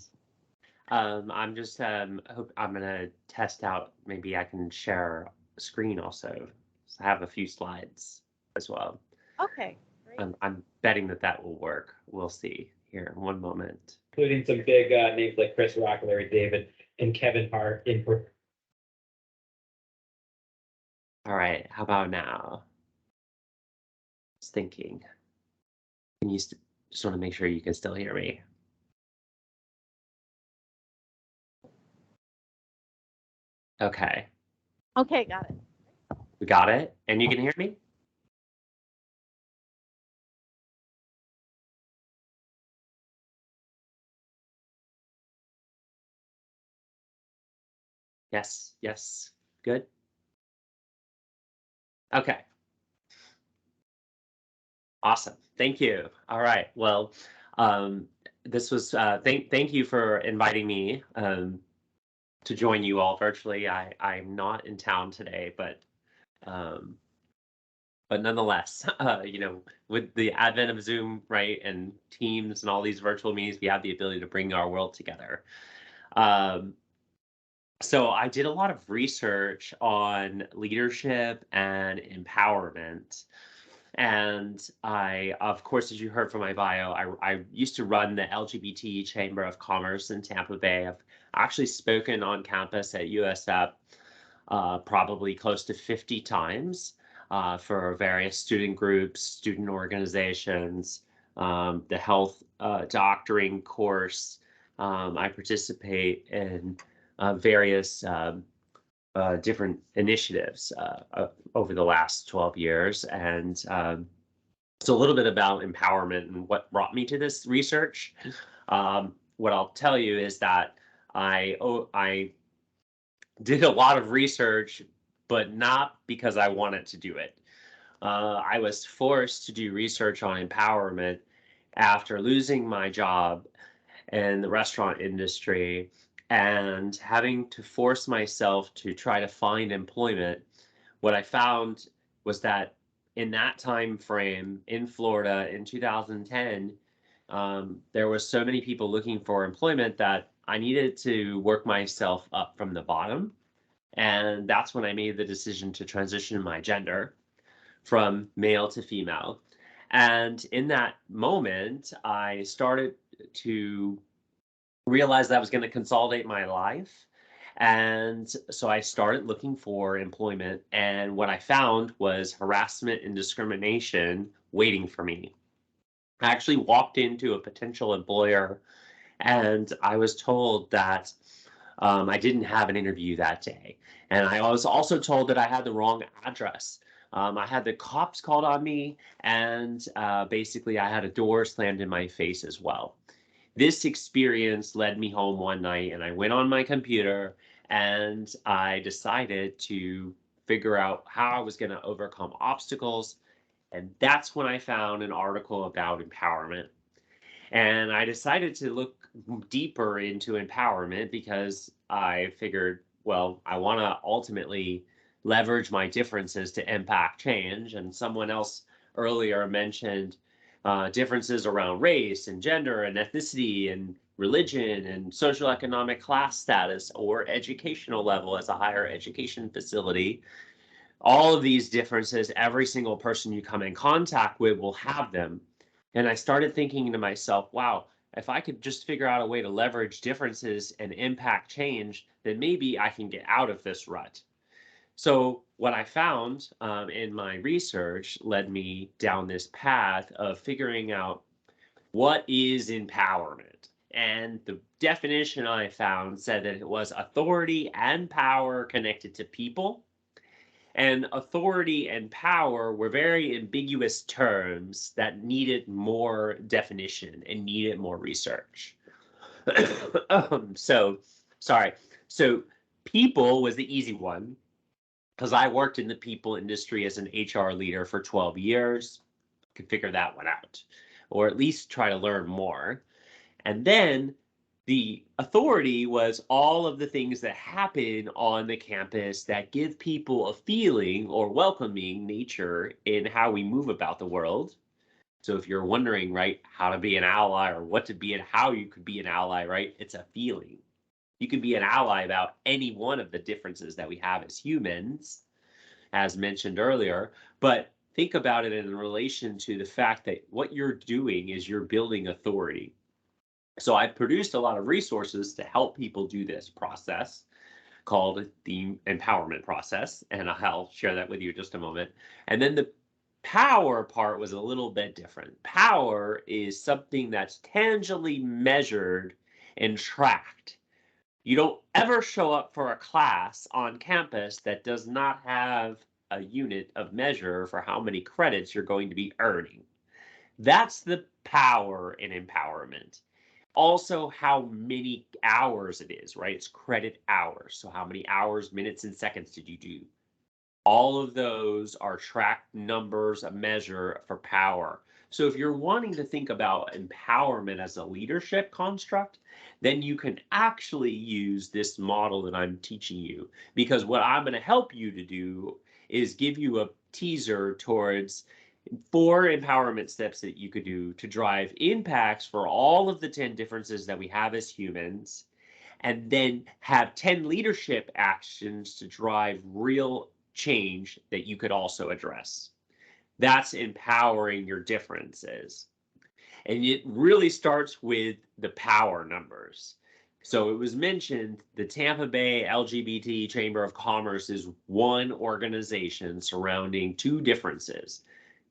I'm just hope I'm gonna test out. Maybe I can share a screen also. So I have a few slides as well. Okay, great. I'm betting that will work. We'll see here in one moment. Including some big names like Chris Rock, Larry David, and Kevin Hart in. All right, how about now? Just thinking. Can you just want to make sure you can still hear me? Okay. Okay, got it. We got it? And you can hear me? Yes, yes. Good. Okay. Awesome. Thank you. All right. Well, this was thank you for inviting me to join you all virtually. I'm not in town today, but nonetheless, you know, with the advent of Zoom, right, and Teams and all these virtual meetings, we have the ability to bring our world together. So I did a lot of research on leadership and empowerment. And I, of course, as you heard from my bio, I used to run the LGBT Chamber of Commerce in Tampa Bay. I've actually spoken on campus at USF probably close to 50 times for various student groups, student organizations, the health doctoring course. I participate in various different initiatives over the last 12 years. And so a little bit about empowerment and what brought me to this research. What I'll tell you is that I did a lot of research, but not because I wanted to do it. I was forced to do research on empowerment after losing my job in the restaurant industry and having to force myself to try to find employment. What I found was that in that time frame in Florida in 2010, there was so many people looking for employment that I needed to work myself up from the bottom. And that's when I made the decision to transition my gender from male to female. And in that moment, I started to realize that I was going to consolidate my life. And so I started looking for employment. And what I found was harassment and discrimination waiting for me. I actually walked into a potential employer and I was told that I didn't have an interview that day. And I was also told that I had the wrong address. I had the cops called on me, and basically I had a door slammed in my face as well. This experience led me home one night, and I went on my computer and I decided to figure out how I was going to overcome obstacles. And that's when I found an article about empowerment. And I decided to look deeper into empowerment because I figured, well, I want to ultimately leverage my differences to impact change. And someone else earlier mentioned differences around race and gender and ethnicity and religion and social economic class status or educational level as a higher education facility. All of these differences, every single person you come in contact with will have them. And I started thinking to myself, wow, if I could just figure out a way to leverage differences and impact change, then maybe I can get out of this rut. So what I found in my research led me down this path of figuring out what is empowerment. And the definition I found said that it was authority and power connected to people. And authority and power were very ambiguous terms that needed more definition and needed more research. So people was the easy one because I worked in the people industry as an HR leader for 12 years. Could figure that one out, or at least try to learn more. And then the authority was all of the things that happen on the campus that give people a feeling or welcoming nature in how we move about the world. So if you're wondering, right, how to be an ally or what to be and how you could be an ally, right, it's a feeling. You can be an ally about any one of the differences that we have as humans, as mentioned earlier, but think about it in relation to the fact that what you're doing is you're building authority. So I produced a lot of resources to help people do this process called the empowerment process. And I'll share that with you in just a moment. And then the power part was a little bit different. Power is something that's tangibly measured and tracked. You don't ever show up for a class on campus that does not have a unit of measure for how many credits you're going to be earning. That's the power in empowerment. Also, how many hours it is, right? It's credit hours. So how many hours, minutes, and seconds did you do? All of those are tracked numbers, a measure for power. So if you're wanting to think about empowerment as a leadership construct, then you can actually use this model that I'm teaching you. Because what I'm going to help you to do is give you a teaser towards 4 empowerment steps that you could do to drive impacts for all of the 10 differences that we have as humans, and then have 10 leadership actions to drive real change that you could also address. That's empowering your differences. And it really starts with the power numbers. So it was mentioned the Tampa Bay LGBT Chamber of Commerce is one organization surrounding 2 differences,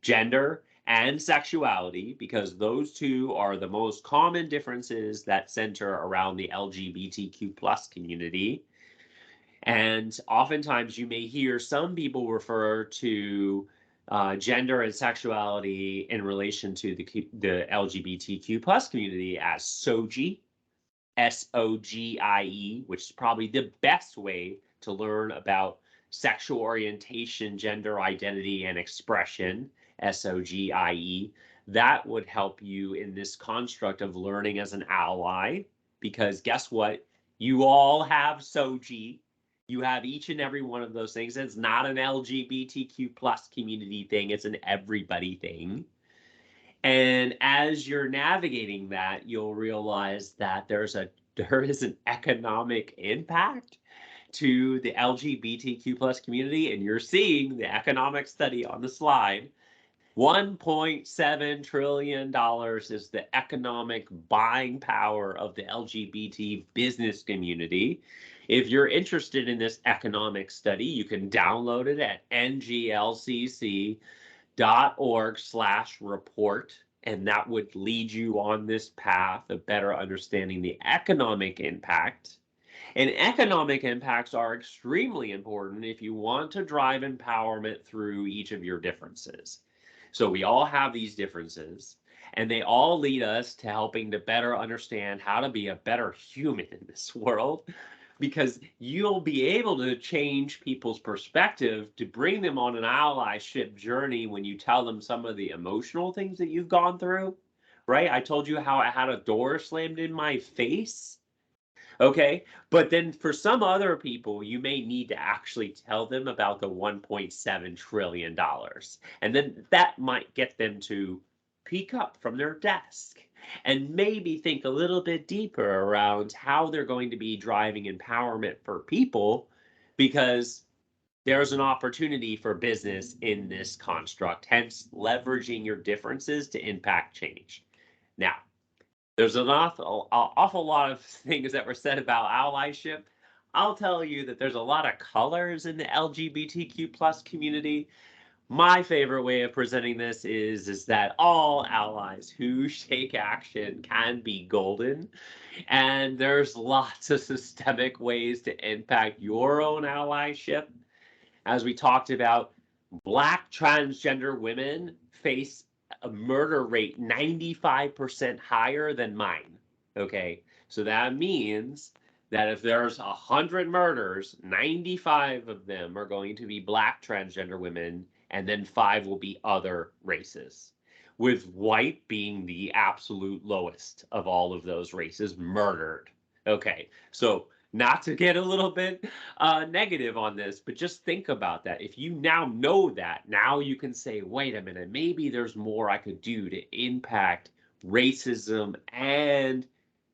gender and sexuality, because those 2 are the most common differences that center around the LGBTQ+ community. And oftentimes you may hear some people refer to gender and sexuality in relation to the LGBTQ plus community as SOGIE, SOGIE, which is probably the best way to learn about sexual orientation, gender identity, and expression, SOGIE. That would help you in this construct of learning as an ally, because guess what? You all have SOGIE. You have each and every one of those things. It's not an LGBTQ plus community thing. It's an everybody thing. And as you're navigating that, you'll realize that there is an economic impact to the LGBTQ plus community. And you're seeing the economic study on the slide. $1.7 trillion is the economic buying power of the LGBT business community. If you're interested in this economic study, you can download it at nglcc.org/report, and that would lead you on this path of better understanding the economic impact. And economic impacts are extremely important if you want to drive empowerment through each of your differences. So we all have these differences, and they all lead us to helping to better understand how to be a better human in this world, because you'll be able to change people's perspective to bring them on an allyship journey when you tell them some of the emotional things that you've gone through, right? I told you how I had a door slammed in my face. Okay, but then for some other people, you may need to actually tell them about the $1.7 trillion. And then that might get them to peek up from their desk and maybe think a little bit deeper around how they're going to be driving empowerment for people, because there's an opportunity for business in this construct, hence leveraging your differences to impact change. Now, there's an awful lot of things that were said about allyship. I'll tell you that there's a lot of colors in the LGBTQ plus community. My favorite way of presenting this is that all allies who take action can be golden. And there's lots of systemic ways to impact your own allyship. As we talked about, Black transgender women face a murder rate 95% higher than mine. Okay, so that means that if there's 100 murders, 95 of them are going to be Black transgender women, and then 5 will be other races, with white being the absolute lowest of all of those races murdered. Okay, so not to get a little bit negative on this, but just think about that. If you now know that, now you can say, wait a minute, maybe there's more I could do to impact racism and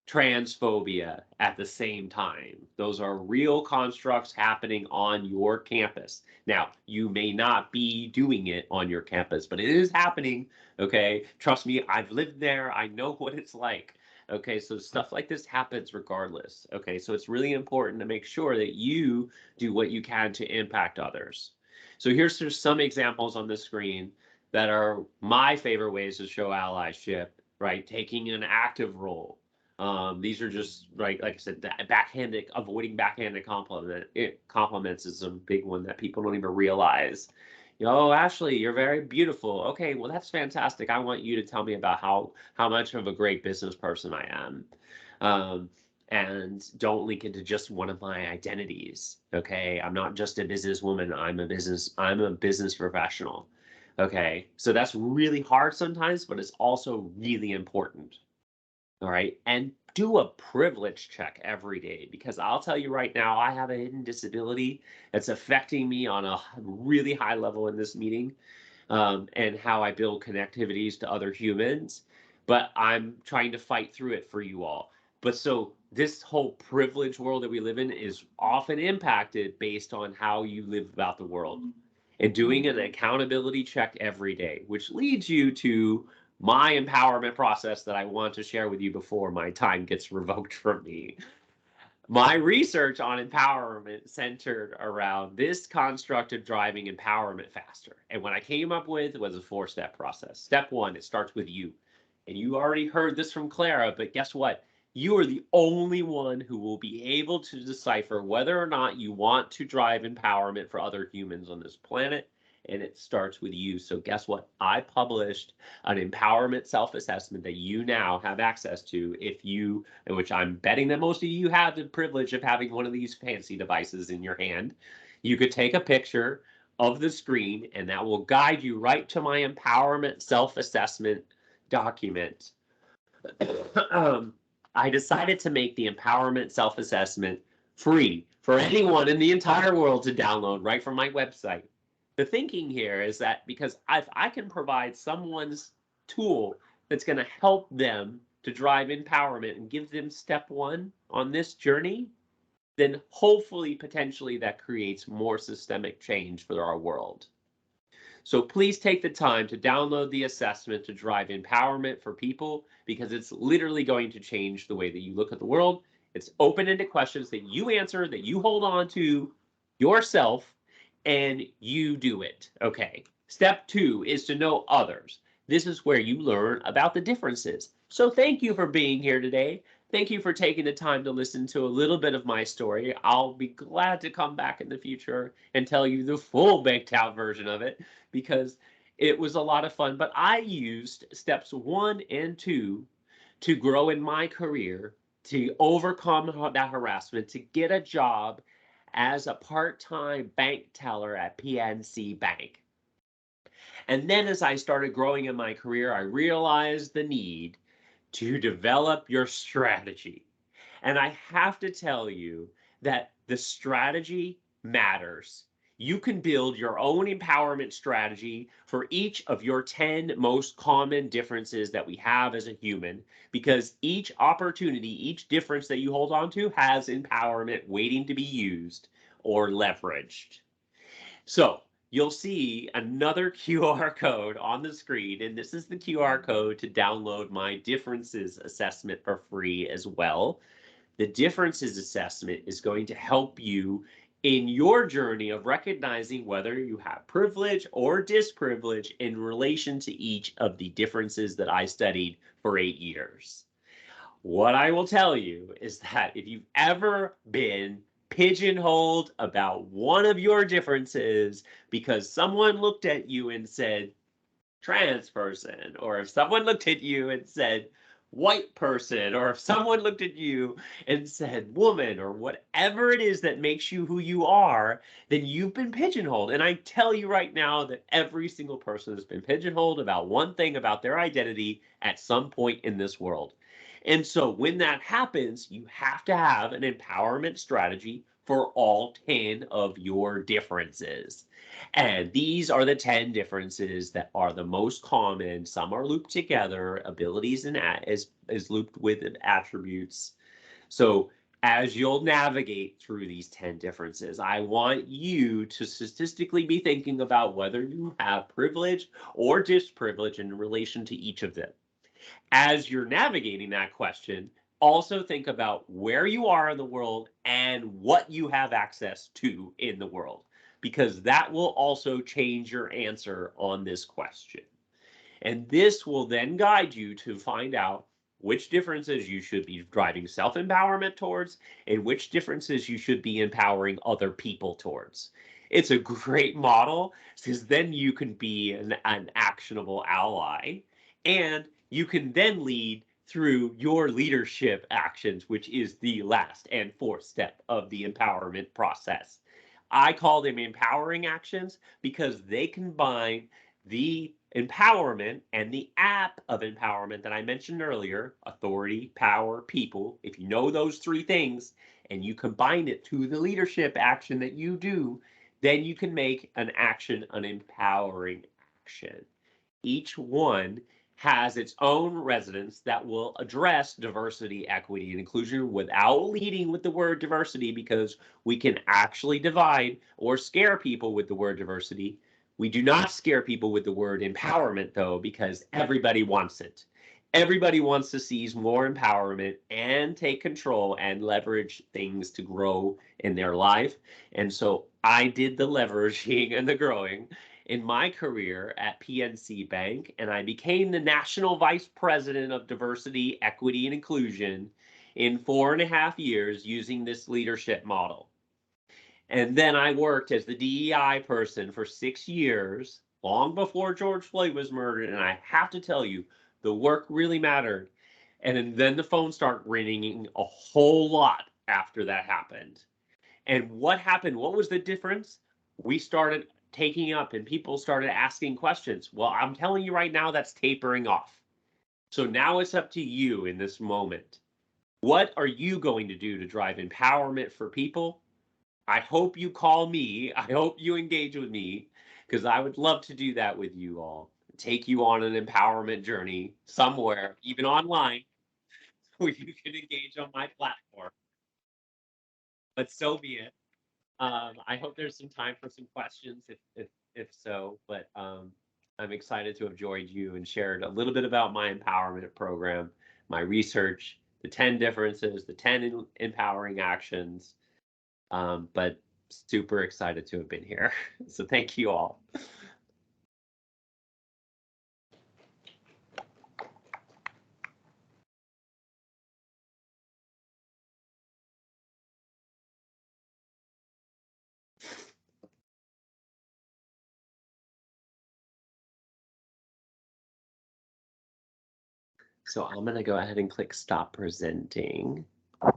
transphobia at the same time. Those are real constructs happening on your campus. Now, you may not be doing it on your campus, but it is happening, okay? Trust me, I've lived there. I know what it's like. Okay, so stuff like this happens regardless. Okay, so it's really important to make sure that you do what you can to impact others. So here's just some examples on the screen that are my favorite ways to show allyship, right? Taking an active role. These are just, right, like I said, avoiding backhanded compliments is a big one that people don't even realize. Oh, Ashley, you're very beautiful. Okay, well, that's fantastic. I want you to tell me about how much of a great business person I am. And don't link it to just one of my identities. Okay, I'm not just a businesswoman. I'm a business professional. Okay, so that's really hard sometimes, but it's also really important. All right, and do a privilege check every day, because I'll tell you right now, I have a hidden disability that's affecting me on a really high level in this meeting, and how I build connectivities to other humans, but I'm trying to fight through it for you all. But so this whole privileged world that we live in is often impacted based on how you live about the world, and doing an accountability check every day, which leads you to my empowerment process that I want to share with you before my time gets revoked from me. My research on empowerment centered around this construct of driving empowerment faster. And what I came up with was a 4-step process. Step 1, it starts with you. And you already heard this from Clara, but guess what? You are the only one who will be able to decipher whether or not you want to drive empowerment for other humans on this planet. And it starts with you. So guess what? I published an empowerment self-assessment that you now have access to, if you, in which I'm betting that most of you have the privilege of having one of these fancy devices in your hand. You could take a picture of the screen and that will guide you right to my empowerment self-assessment document. I decided to make the empowerment self-assessment free for anyone in the entire world to download right from my website. The thinking here is that because if I can provide someone's tool that's going to help them to drive empowerment and give them step one on this journey, then hopefully, potentially, that creates more systemic change for our world. So please take the time to download the assessment to drive empowerment for people, because it's literally going to change the way that you look at the world. It's open-ended questions that you answer, that you hold on to yourself, and you do it. Okay. Step 2 is to know others. This is where you learn about the differences. So thank you for being here today. Thank you for taking the time to listen to a little bit of my story. I'll be glad to come back in the future and tell you the full baked out version of it, because it was a lot of fun. But I used steps 1 and 2 to grow in my career, to overcome that harassment, to get a job as a part-time bank teller at PNC Bank. And then as I started growing in my career, I realized the need to develop your strategy. And I have to tell you that the strategy matters. You can build your own empowerment strategy for each of your 10 most common differences that we have as a human, because each opportunity, each difference that you hold on to has empowerment waiting to be used or leveraged. So you'll see another QR code on the screen, and this is the QR code to download my differences assessment for free as well. The differences assessment is going to help you in your journey of recognizing whether you have privilege or disprivilege in relation to each of the differences that I studied for 8 years. What I will tell you is that if you've ever been pigeonholed about one of your differences because someone looked at you and said trans person, or if someone looked at you and said white person, or if someone looked at you and said woman, or whatever it is that makes you who you are, then you've been pigeonholed. And I tell you right now that every single person has been pigeonholed about one thing about their identity at some point in this world. And so when that happens, you have to have an empowerment strategy for all 10 of your differences. And these are the 10 differences that are the most common. Some are looped together, abilities and is looped with attributes. So as you'll navigate through these 10 differences, I want you to statistically be thinking about whether you have privilege or disprivilege in relation to each of them. As you're navigating that question, also think about where you are in the world and what you have access to in the world, because that will also change your answer on this question. And this will then guide you to find out which differences you should be driving self-empowerment towards and which differences you should be empowering other people towards. It's a great model because then you can be an actionable ally, and you can then lead through your leadership actions, which is the last and fourth step of the empowerment process. I call them empowering actions because they combine the empowerment and the app of empowerment that I mentioned earlier: authority, power, people. If you know those 3 things and you combine it to the leadership action that you do, then you can make an action an empowering action. Each one has its own resonance that will address diversity, equity, and inclusion without leading with the word diversity, because we can actually divide or scare people with the word diversity. We do not scare people with the word empowerment, though, because everybody wants it. Everybody wants to seize more empowerment and take control and leverage things to grow in their life. And so I did the leveraging and the growing in my career at PNC Bank, and I became the National Vice President of Diversity, Equity, and Inclusion in 4.5 years using this leadership model. And then I worked as the DEI person for 6 years, long before George Floyd was murdered. And I have to tell you, the work really mattered. And then the phone started ringing a whole lot after that happened. And what happened? What was the difference? We started taking up and people started asking questions. Well, I'm telling you right now, that's tapering off. So now it's up to you in this moment. What are you going to do to drive empowerment for people? I hope you call me. I hope you engage with me, because I would love to do that with you all. Take you on an empowerment journey somewhere, even online, where you can engage on my platform. But so be it. I hope there's some time for some questions, if so. But I'm excited to have joined you and shared a little bit about my empowerment program, my research, the 10 differences, the 10 empowering actions. But super excited to have been here. So thank you all. So I'm going to go ahead and click stop presenting. All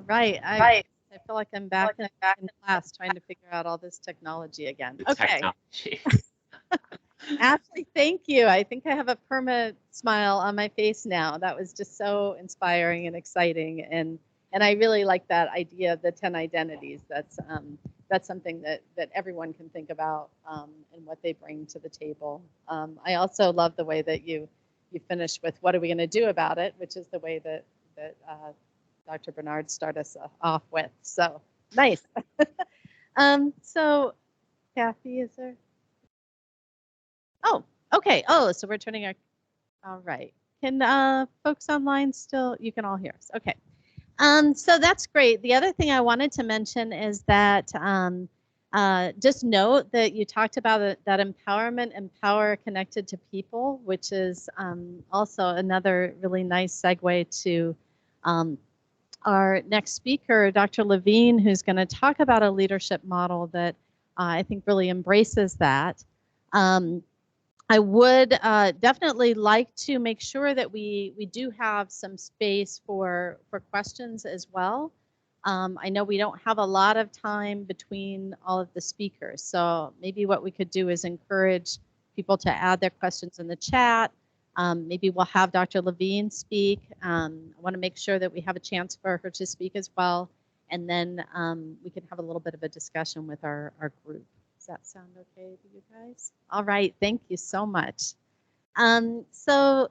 right. I feel like I'm back in class trying to figure out all this technology again. Okay. Technology. Ashley, thank you. I think I have a permanent smile on my face now. That was just so inspiring and exciting. And I really like that idea of the 10 identities. That's something that everyone can think about and what they bring to the table. I also love the way that you finished with what are we going to do about it, which is the way that Dr. Bernard started us off with. So nice. So Kathy, is there? Oh, okay. Oh, so we're turning our, all right. Can folks online still, you can all hear us. Okay. So that's great. The other thing I wanted to mention is that just note that you talked about that empowerment, empower connected to people, which is also another really nice segue to our next speaker, Dr. Levine, who's going to talk about a leadership model that I think really embraces that. I would definitely like to make sure that we do have some space for questions as well. I know we don't have a lot of time between all of the speakers, so maybe what we could do is encourage people to add their questions in the chat. Maybe we'll have Dr. Levine speak. I want to make sure that we have a chance for her to speak as well, and then we can have a little bit of a discussion with our group. Does that sound okay to you guys? All right, thank you so much. So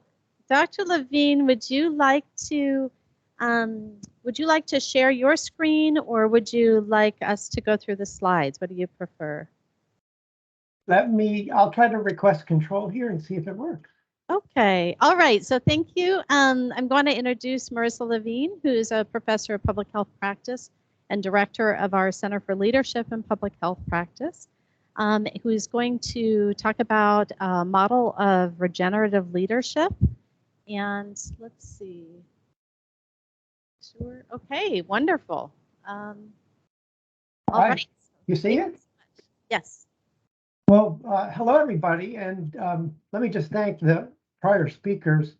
Dr. Levine, would you like to share your screen, or would you like us to go through the slides? What do you prefer? I'll try to request control here and see if it works. Okay, all right, so thank you. I'm going to introduce Marissa Levine, who is a professor of public health practice and director of our Center for Leadership in Public Health Practice, who is going to talk about a model of regenerative leadership. And let's see. Sure. Okay, wonderful. All right. You see it? Yes. Well, hello, everybody. And let me just thank the prior speakers.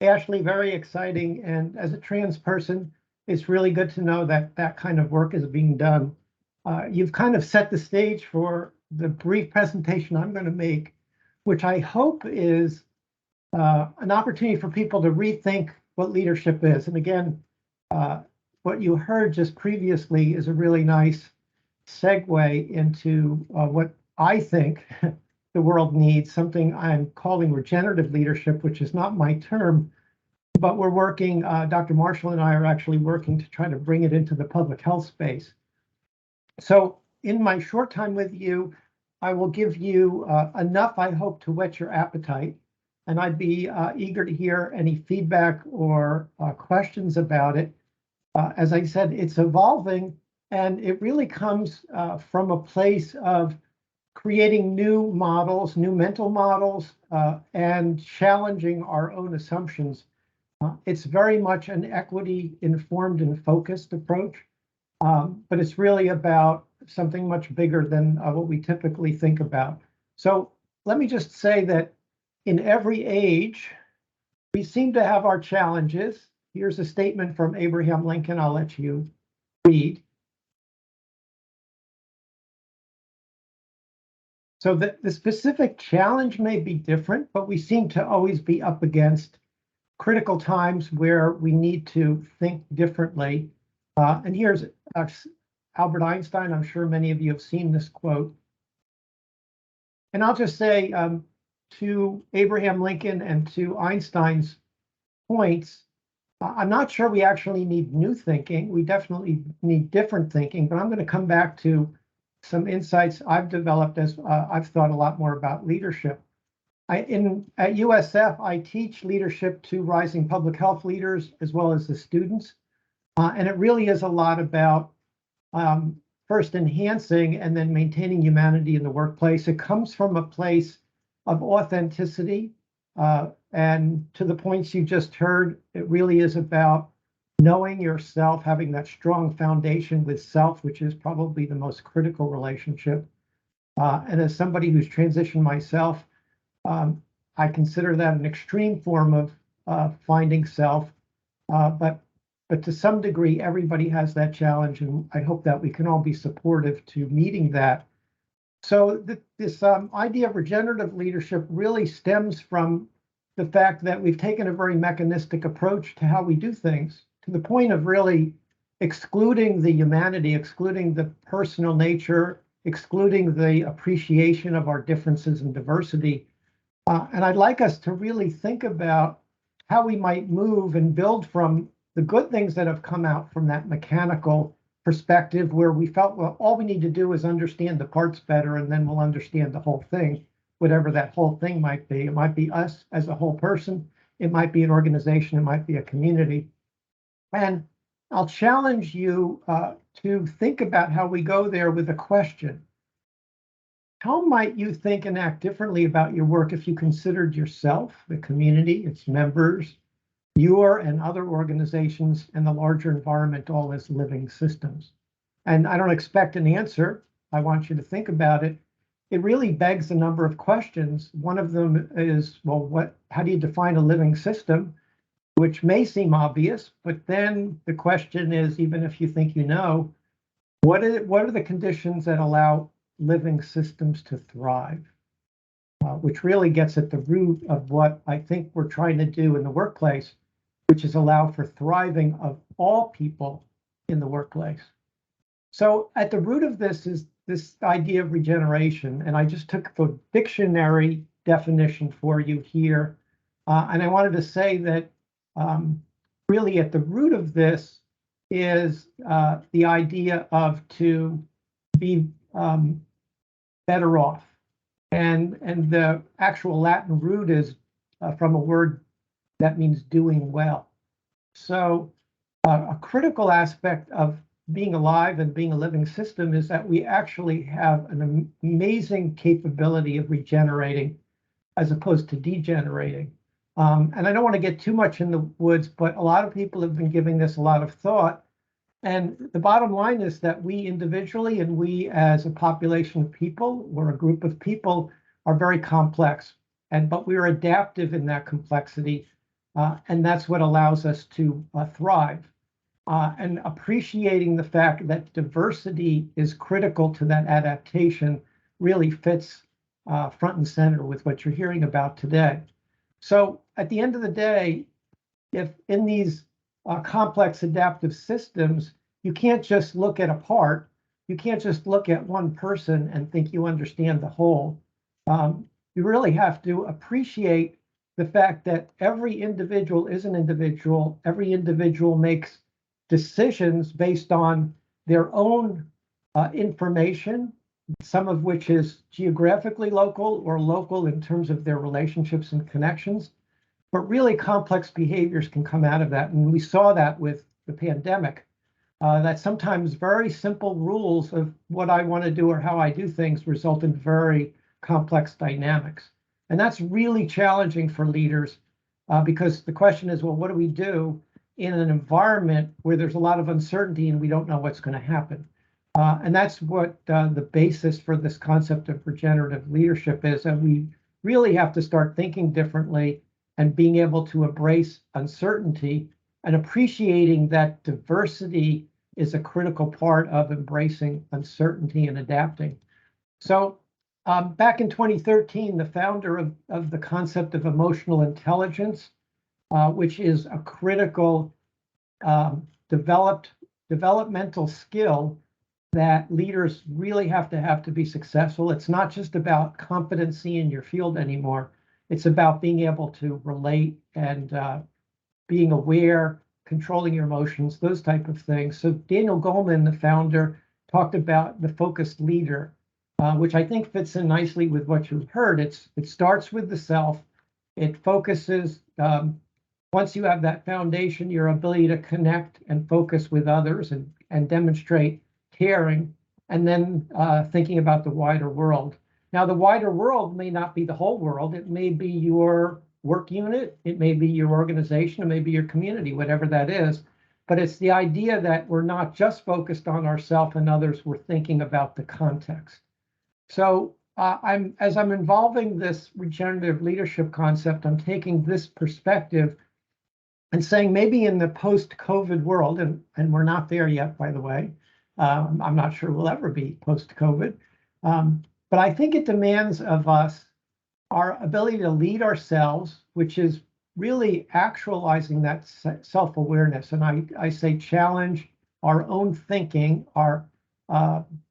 Ashley, very exciting. And as a trans person, it's really good to know that that kind of work is being done. You've kind of set the stage for the brief presentation I'm going to make, which I hope is an opportunity for people to rethink what leadership is. And again, what you heard just previously is a really nice segue into what I think the world needs, something I'm calling regenerative leadership, which is not my term, but we're working, Dr. Marshall and I are actually working to try to bring it into the public health space. So in my short time with you, I will give you enough, I hope, to whet your appetite. And I'd be eager to hear any feedback or questions about it. As I said, it's evolving, and it really comes from a place of creating new models, new mental models, and challenging our own assumptions It's very much an equity-informed and focused approach, but it's really about something much bigger than what we typically think about. So let me just say that in every age, we seem to have our challenges. Here's a statement from Abraham Lincoln I'll let you read. So the specific challenge may be different, but we seem to always be up against critical times where we need to think differently. And here's Albert Einstein. I'm sure many of you have seen this quote. And I'll just say to Abraham Lincoln and to Einstein's points, I'm not sure we actually need new thinking. We definitely need different thinking, but I'm going to come back to some insights I've developed as I've thought a lot more about leadership. At USF, I teach leadership to rising public health leaders as well as the students. And it really is a lot about first enhancing and then maintaining humanity in the workplace. It comes from a place of authenticity. And to the points you just heard, it really is about knowing yourself, having that strong foundation with self, which is probably the most critical relationship. And as somebody who's transitioned myself, I consider that an extreme form of finding self. But to some degree, everybody has that challenge, and I hope that we can all be supportive to meeting that. So this idea of regenerative leadership really stems from the fact that we've taken a very mechanistic approach to how we do things, to the point of really excluding the humanity, excluding the personal nature, excluding the appreciation of our differences and diversity. And I'd like us to really think about how we might move and build from the good things that have come out from that mechanical perspective, where we felt, well, all we need to do is understand the parts better, and then we'll understand the whole thing, whatever that whole thing might be. It might be us as a whole person. It might be an organization. It might be a community. And I'll challenge you to think about how we go there with a question. How might you think and act differently about your work if you considered yourself, the community, its members, your and other organizations, and the larger environment all as living systems? And I don't expect an answer. I want you to think about it. It really begs a number of questions. One of them is, well, how do you define a living system? Which may seem obvious, but then the question is, even if you think you know, what are the conditions that allow living systems to thrive? Which really gets at the root of what I think we're trying to do in the workplace, which is allow for thriving of all people in the workplace. So at the root of this is this idea of regeneration, and I just took the dictionary definition for you here. And I wanted to say that really at the root of this is the idea of to be better off. And the actual Latin root is from a word that means doing well. So a critical aspect of being alive and being a living system is that we actually have an amazing capability of regenerating as opposed to degenerating. And I don't want to get too much in the woods, but a lot of people have been giving this a lot of thought. And the bottom line is that we individually and we as a population of people or a group of people are very complex, but we are adaptive in that complexity. And that's what allows us to thrive. And appreciating the fact that diversity is critical to that adaptation really fits front and center with what you're hearing about today. So at the end of the day, if in these complex adaptive systems, you can't just look at a part, you can't just look at one person and think you understand the whole. You really have to appreciate the fact that every individual is an individual. Every individual makes decisions based on their own information, some of which is geographically local or local in terms of their relationships and connections. But really complex behaviors can come out of that. And we saw that with the pandemic, that sometimes very simple rules of what I want to do or how I do things result in very complex dynamics. And that's really challenging for leaders. because the question is, well, what do we do in an environment where there's a lot of uncertainty and we don't know what's going to happen? And that's what the basis for this concept of regenerative leadership is. And we really have to start thinking differently and being able to embrace uncertainty and appreciating that diversity is a critical part of embracing uncertainty and adapting. So back in 2013, the founder of the concept of emotional intelligence, which is a critical developmental skill that leaders really have to be successful. It's not just about competency in your field anymore. It's about being able to relate and being aware, controlling your emotions, those type of things. So Daniel Goleman, the founder, talked about the focused leader, which I think fits in nicely with what you heard. It starts with the self. It focuses, once you have that foundation, your ability to connect and focus with others and demonstrate caring, and then thinking about the wider world. Now, the wider world may not be the whole world. It may be your work unit, it may be your organization, it may be your community, whatever that is. But it's the idea that we're not just focused on ourselves and others, we're thinking about the context. So as I'm involving this regenerative leadership concept, I'm taking this perspective and saying maybe in the post-COVID world, and we're not there yet, by the way, I'm not sure we'll ever be post-COVID, but I think it demands of us our ability to lead ourselves, which is really actualizing that self-awareness. And I say challenge our own thinking, our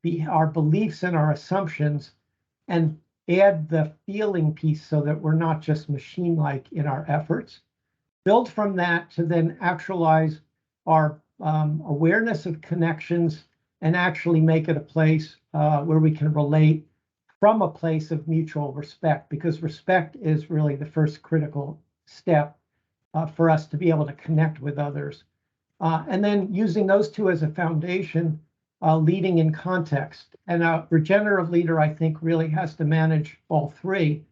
beliefs and our assumptions, and add the feeling piece so that we're not just machine-like in our efforts. Build from that to then actualize our awareness of connections and actually make it a place where we can relate from a place of mutual respect, because respect is really the first critical step for us to be able to connect with others. And then using those two as a foundation, leading in context. And a regenerative leader, I think, really has to manage all three,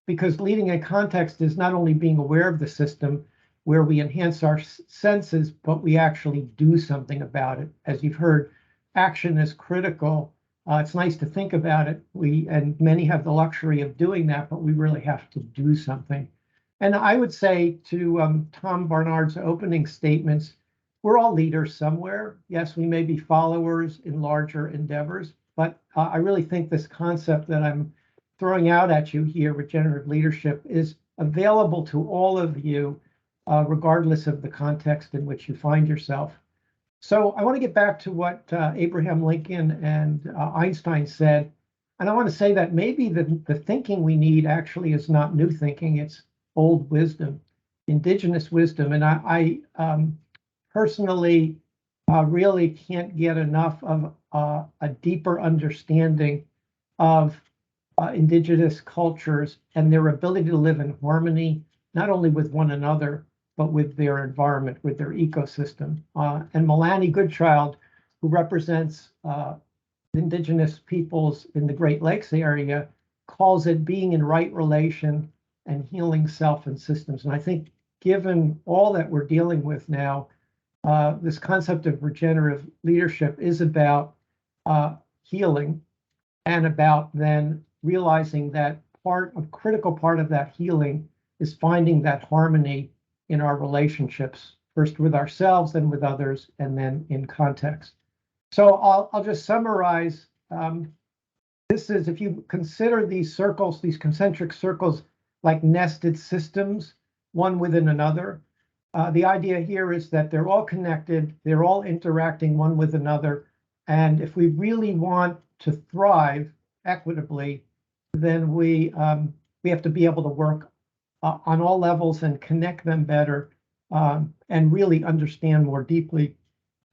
because leading in context is not only being aware of the system where we enhance our senses, but we actually do something about it. As you've heard, action is critical. It's nice to think about it. And many have the luxury of doing that, but we really have to do something. And I would say to Tom Barnard's opening statements, we're all leaders somewhere. Yes, we may be followers in larger endeavors, but I really think this concept that I'm throwing out at you here, regenerative leadership, is available to all of you, regardless of the context in which you find yourself. So I want to get back to what Abraham Lincoln and Einstein said. And I want to say that maybe the thinking we need actually is not new thinking, it's old wisdom, indigenous wisdom. And I personally really can't get enough of a deeper understanding of indigenous cultures and their ability to live in harmony, not only with one another, but with their environment, with their ecosystem. And Melanie Goodchild, who represents indigenous peoples in the Great Lakes area, calls it being in right relation and healing self and systems. And I think given all that we're dealing with now, this concept of regenerative leadership is about healing, and about then realizing that a critical part of that healing is finding that harmony in our relationships, first with ourselves, then with others, and then in context. So I'll just summarize. This is, if you consider these circles, these concentric circles, like nested systems, one within another, the idea here is that they're all connected, they're all interacting one with another, and if we really want to thrive equitably, then we have to be able to work on all levels and connect them better, and really understand more deeply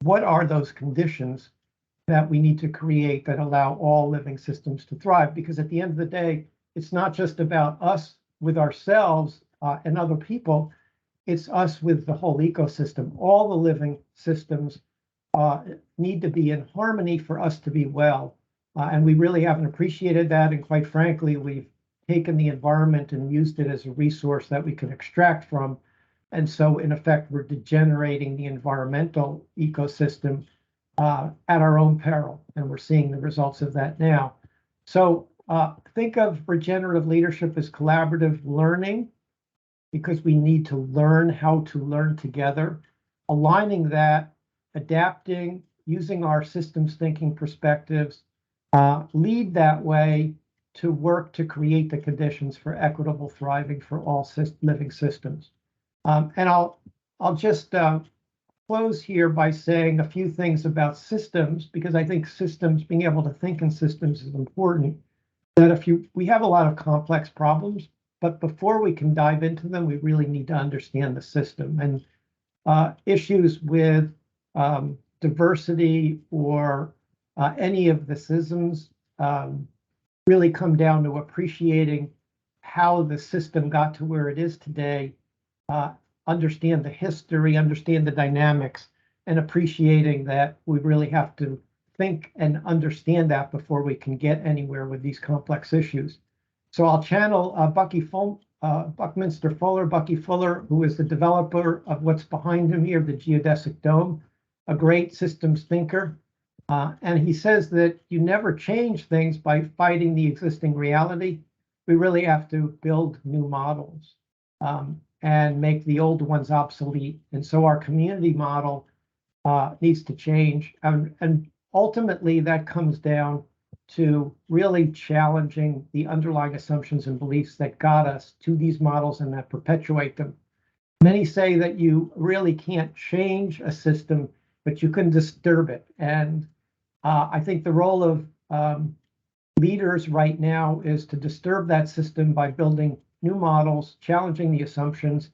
what are those conditions that we need to create that allow all living systems to thrive. Because at the end of the day, it's not just about us with ourselves and other people, it's us with the whole ecosystem. All the living systems need to be in harmony for us to be well. And we really haven't appreciated that. And quite frankly, we've taken the environment and used it as a resource that we can extract from. And so in effect, we're degenerating the environmental ecosystem at our own peril. And we're seeing the results of that now. So think of regenerative leadership as collaborative learning, because we need to learn how to learn together, aligning that, adapting, using our systems thinking perspectives, lead that way to work to create the conditions for equitable thriving for all living systems. And I'll just close here by saying a few things about systems, because I think systems, being able to think in systems is important. That we have a lot of complex problems, but before we can dive into them, we really need to understand the system. And issues with diversity or any of the schisms really come down to appreciating how the system got to where it is today, understand the history, understand the dynamics, and appreciating that we really have to think and understand that before we can get anywhere with these complex issues. So I'll channel Buckminster Fuller, Bucky Fuller, who is the developer of what's behind him here, the geodesic dome, a great systems thinker. And he says that you never change things by fighting the existing reality. We really have to build new models and make the old ones obsolete. And so our community model needs to change. And ultimately, that comes down to really challenging the underlying assumptions and beliefs that got us to these models and that perpetuate them. Many say that you really can't change a system, but you can disturb it. And I think the role of leaders right now is to disturb that system by building new models, challenging the assumptions,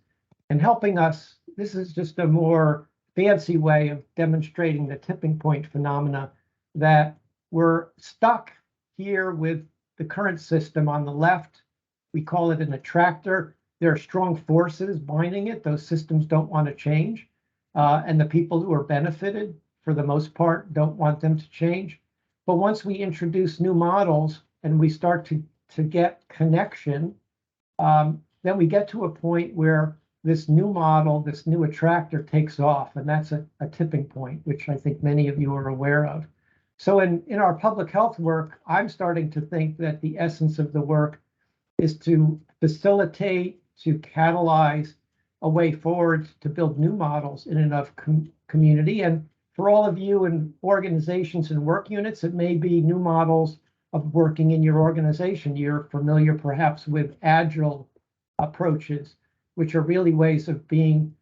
and helping us. This is just a more fancy way of demonstrating the tipping point phenomena, that we're stuck here with the current system on the left. We call it an attractor. There are strong forces binding it. Those systems don't want to change. And the people who are benefited, for the most part, don't want them to change. But once we introduce new models and we start to get connection, then we get to a point where this new model, this new attractor takes off. And that's a tipping point, which I think many of you are aware of. So in our public health work, I'm starting to think that the essence of the work is to facilitate, to catalyze a way forward to build new models in and of community. And for all of you in organizations and work units, it may be new models of working in your organization. You're familiar perhaps with agile approaches, which are really ways of being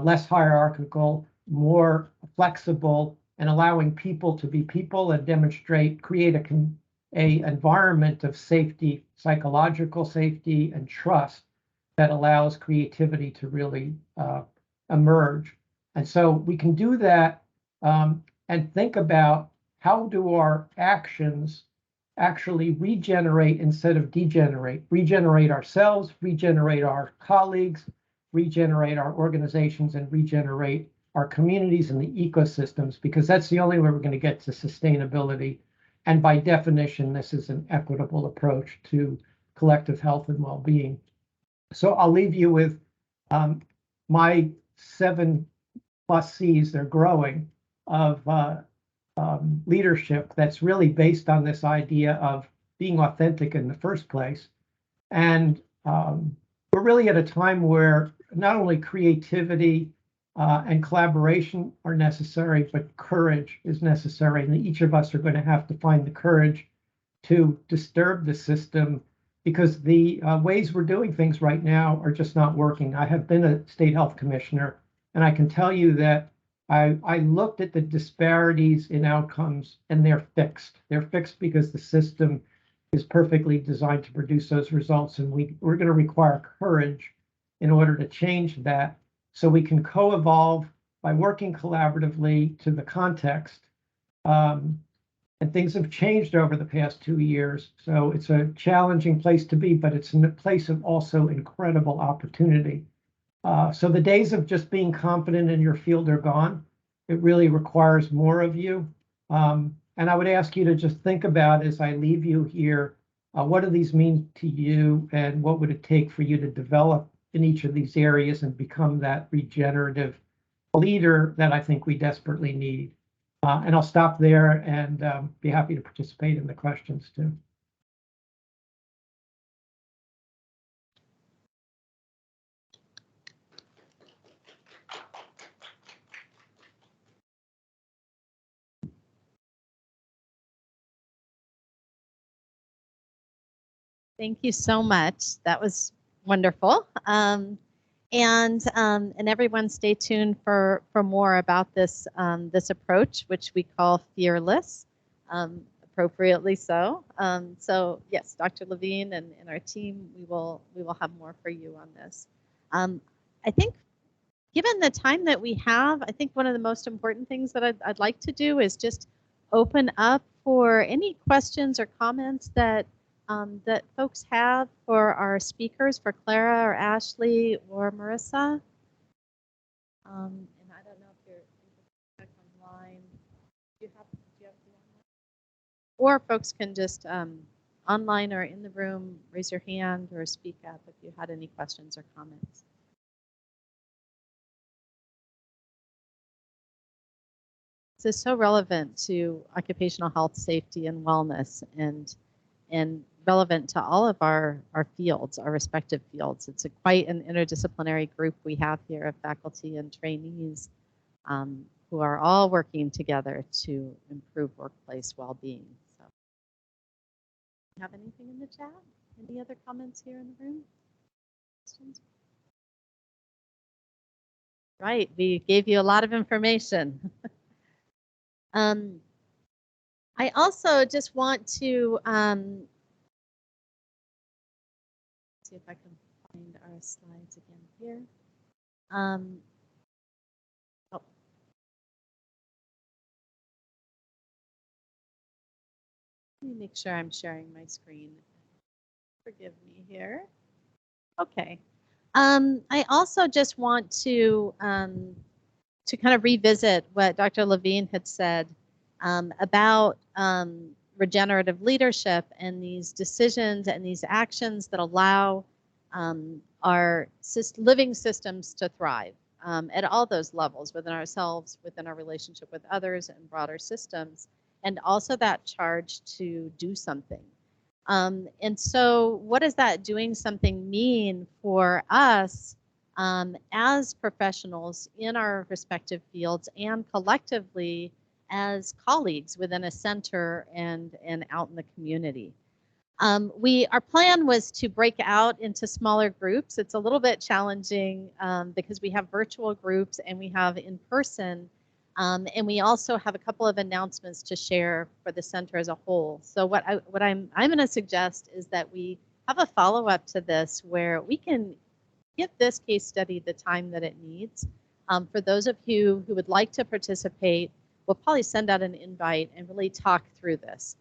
less hierarchical, more flexible, and allowing people to be people and create a environment of safety, psychological safety, and trust that allows creativity to really emerge. And so we can do that and think about, how do our actions actually regenerate instead of degenerate? Regenerate ourselves, regenerate our colleagues, regenerate our organizations, and regenerate our communities and the ecosystems, because that's the only way we're going to get to sustainability. And by definition, this is an equitable approach to collective health and well-being. So I'll leave you with my 7+ C's, they're growing, of leadership that's really based on this idea of being authentic in the first place. And we're really at a time where not only creativity and collaboration are necessary, but courage is necessary. And each of us are going to have to find the courage to disturb the system, because the ways we're doing things right now are just not working. I have been a state health commissioner, and I can tell you that I looked at the disparities in outcomes, and they're fixed. They're fixed because the system is perfectly designed to produce those results. And we're going to require courage in order to change that, so we can co-evolve by working collaboratively to the context. And things have changed over the past 2 years. So it's a challenging place to be, but it's a place of also incredible opportunity. So the days of just being confident in your field are gone. It really requires more of you. And I would ask you to just think about, as I leave you here, What do these mean to you, and what would it take for you to develop in each of these areas and become that regenerative leader that I think we desperately need? And I'll stop there and be happy to participate in the questions too. Thank you so much. That was wonderful. And everyone stay tuned for more about this this approach, which we call fearless, appropriately so. So yes, Dr. Levine and our team, we will have more for you on this. I think given the time that we have, I think one of the most important things that I'd like to do is just open up for any questions or comments that that folks have for our speakers, for Clara or Ashley or Marissa. And I don't know if you're back online. Do you have the online? Or folks can just online or in the room raise your hand or speak up if you had any questions or comments. This is so relevant to occupational health, safety, and wellness, and relevant to all of our fields, our respective fields. It's quite an interdisciplinary group we have here of faculty and trainees who are all working together to improve workplace well-being. So, have anything in the chat? Any other comments here in the room? Questions? Right, we gave you a lot of information. I also just want to see if I can find our slides again here. Oh. Let me make sure I'm sharing my screen. Forgive me here. Okay. I also just want to kind of revisit what Dr. Levine had said about regenerative leadership and these decisions and these actions that allow our living systems to thrive at all those levels, within ourselves, within our relationship with others and broader systems, and also that charge to do something. And so what does that doing something mean for us as professionals in our respective fields and collectively as colleagues within a center and out in the community? Our plan was to break out into smaller groups. It's a little bit challenging because we have virtual groups and we have in person, and we also have a couple of announcements to share for the center as a whole. So what I'm going to suggest is that we have a follow-up to this where we can give this case study the time that it needs. For those of you who would like to participate, we'll probably send out an invite and really talk through this.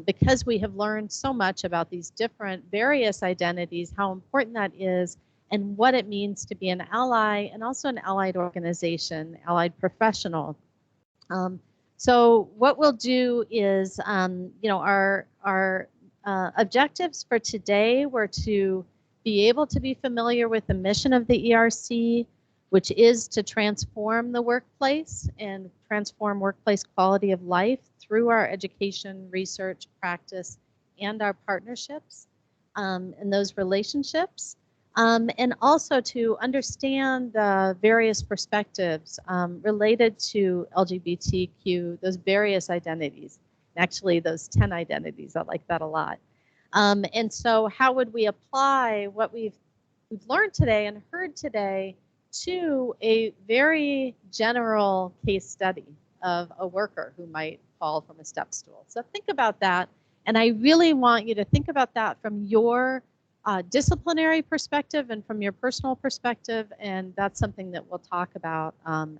Because we have learned so much about these different various identities, how important that is, and what it means to be an ally and also an allied organization, allied professional. So what we'll do is, our objectives for today were to be able to be familiar with the mission of the ERC, which is to transform the workplace and transform workplace quality of life through our education, research, practice, and our partnerships and those relationships. And also to understand the various perspectives related to LGBTQ, those various identities, actually those 10 identities, I like that a lot. And so how would we apply what we've learned today and heard today to a very general case study of a worker who might fall from a step stool? So think about that. And I really want you to think about that from your disciplinary perspective and from your personal perspective. And that's something that we'll talk about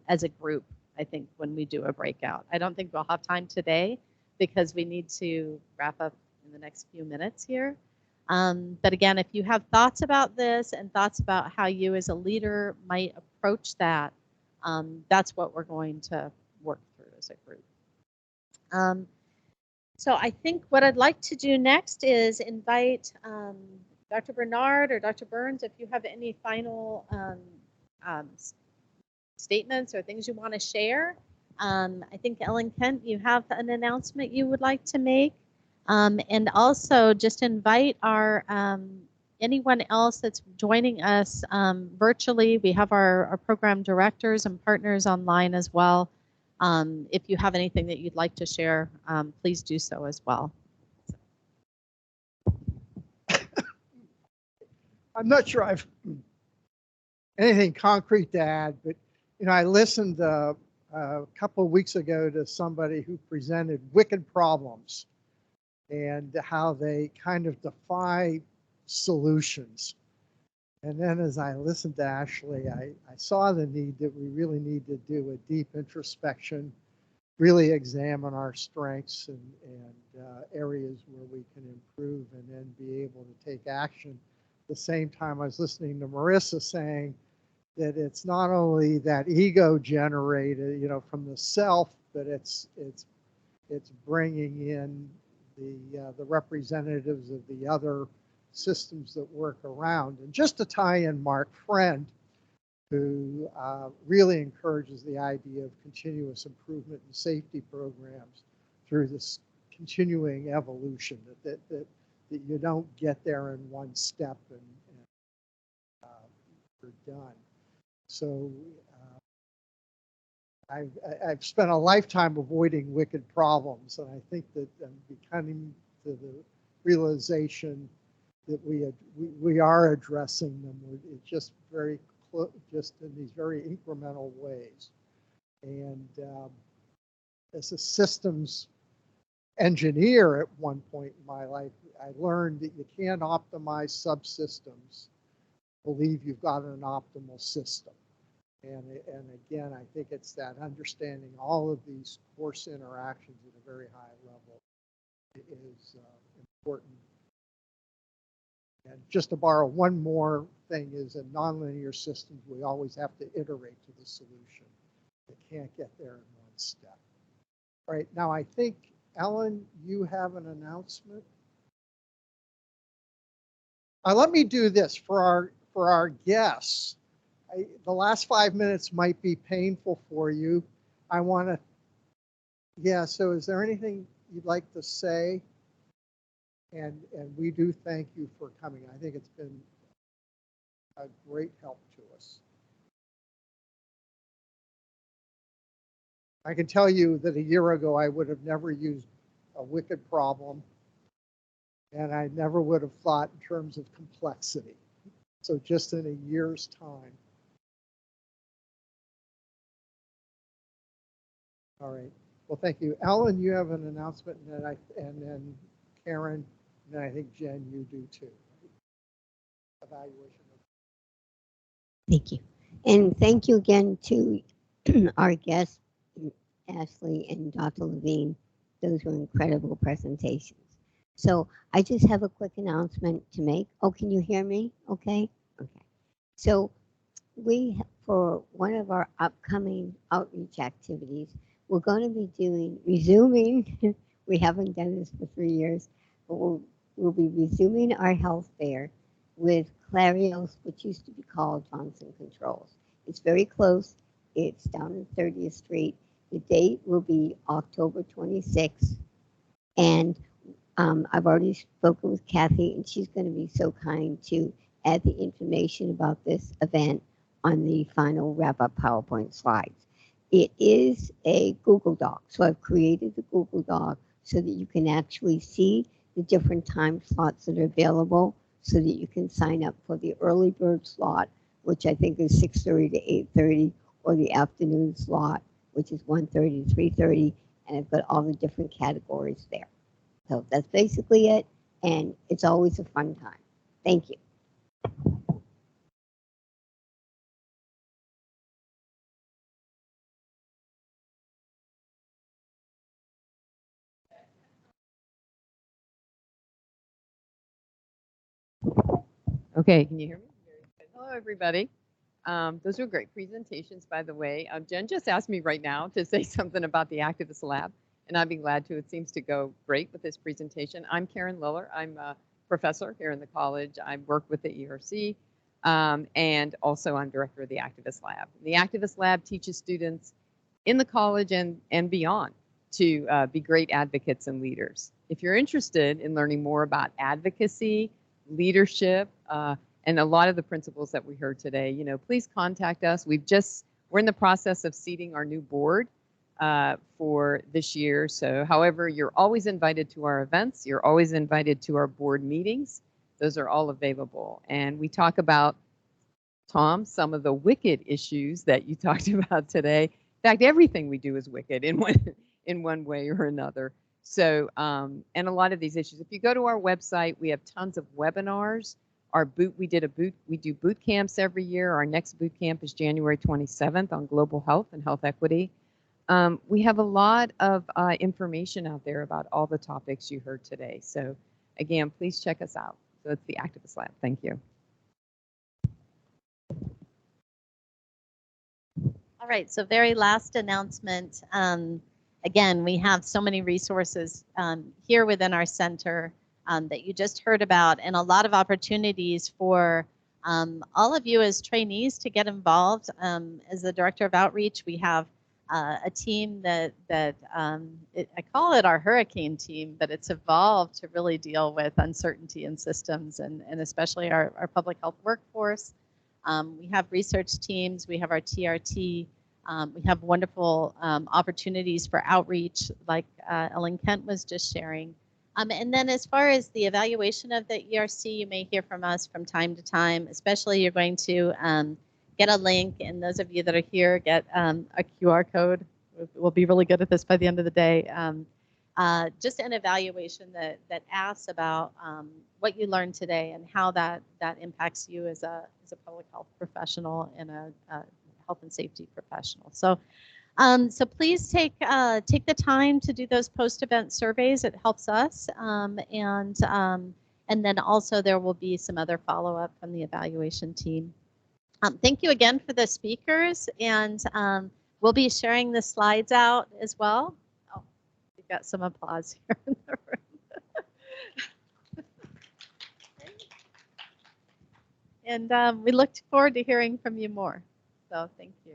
as a group, I think, when we do a breakout. I don't think we'll have time today because we need to wrap up in the next few minutes here. But again, if you have thoughts about this and thoughts about how you as a leader might approach that, that's what we're going to work through as a group. So I think what I'd like to do next is invite Dr. Bernard or Dr. Burns, if you have any final statements or things you want to share. I think Ellen Kent, you have an announcement you would like to make. And also just invite our anyone else that's joining us virtually. We have our program directors and partners online as well. If you have anything that you'd like to share, please do so as well. I'm not sure I've anything concrete to add, but you know, I listened a couple of weeks ago to somebody who presented wicked problems and how they kind of defy solutions. And then as I listened to Ashley, I saw the need that we really need to do a deep introspection, really examine our strengths and areas where we can improve, and then be able to take action. At the same time, I was listening to Marissa saying that it's not only that ego generated, you know, from the self, but it's bringing in the representatives of the other systems that work around. And just to tie in Mark Friend, who really encourages the idea of continuous improvement in safety programs through this continuing evolution, that you don't get there in one step and you're done. So I've spent a lifetime avoiding wicked problems, and I think that I'm becoming to the realization that we are addressing them. It's just just in these very incremental ways. And as a systems engineer at one point in my life, I learned that you can't optimize subsystems, believe you've got an optimal system. And again, I think it's that understanding all of these course interactions at a very high level is important. And just to borrow one more thing is in nonlinear systems, we always have to iterate to the solution. You can't get there in one step. All right, now I think, Ellen, you have an announcement. Let me do this for our guests. The last 5 minutes might be painful for you. I want to, yeah, so is there anything you'd like to say? And we do thank you for coming. I think it's been a great help to us. I can tell you that a year ago, I would have never used a wicked problem, and I never would have thought in terms of complexity. So just in a year's time. All right. Well, thank you. Ellen, you have an announcement, and then Karen, and I think Jen, you do too. Evaluation. Thank you. And thank you again to our guests, Ashley and Dr. Levine. Those were incredible presentations. So I just have a quick announcement to make. Oh, can you hear me? Okay. Okay. So for one of our upcoming outreach activities, we're going to be resuming, we haven't done this for 3 years, but we'll be resuming our health fair with Clarios, which used to be called Johnson Controls. It's very close. It's down on 30th Street. The date will be October 26th. And I've already spoken with Kathy, and she's going to be so kind to add the information about this event on the final wrap-up PowerPoint slides. It is a Google Doc, so I've created the Google Doc so that you can actually see the different time slots that are available, so that you can sign up for the early bird slot, which I think is 6:30 to 8:30, or the afternoon slot, which is 1:30 to 3:30, and I've got all the different categories there. So that's basically it, and it's always a fun time. Thank you. Okay, can you hear me? Hello, everybody. Those were great presentations, by the way. Jen just asked me right now to say something about the Activist Lab, and I'd be glad to. It seems to go great with this presentation. I'm Karen Liller. I'm a professor here in the college. I work with the ERC, and also I'm director of the Activist Lab. The Activist Lab teaches students in the college and beyond to be great advocates and leaders. If you're interested in learning more about advocacy, leadership, and a lot of the principles that we heard today, you know, please contact us. We're in the process of seating our new board for this year. So, however, you're always invited to our events. You're always invited to our board meetings. Those are all available. And we talk about, Tom, some of the wicked issues that you talked about today. In fact, everything we do is wicked in one way or another. So, and a lot of these issues, if you go to our website, we have tons of webinars. We do boot camps every year. Our next boot camp is January 27th on global health and health equity. We have a lot of information out there about all the topics you heard today. So again, please check us out. So it's the Activist Lab. Thank you. All right, so very last announcement. Again, we have so many resources here within our center that you just heard about, and a lot of opportunities for all of you as trainees to get involved. As the Director of Outreach, we have a team that I call it our hurricane team, but it's evolved to really deal with uncertainty in systems and especially our public health workforce. We have research teams, we have our TRT, we have wonderful opportunities for outreach like Ellen Kent was just sharing. And then as far as the evaluation of the ERC, you may hear from us from time to time, especially you're going to get a link, and those of you that are here get a QR code. We'll be really good at this by the end of the day. Just an evaluation that asks about what you learned today and how that impacts you as a public health professional and a health and safety professional. So so please take the time to do those post-event surveys. It helps us, and then also there will be some other follow-up from the evaluation team. Thank you again for the speakers, and we'll be sharing the slides out as well. Oh, we've got some applause here in the room. And we look forward to hearing from you more. So thank you.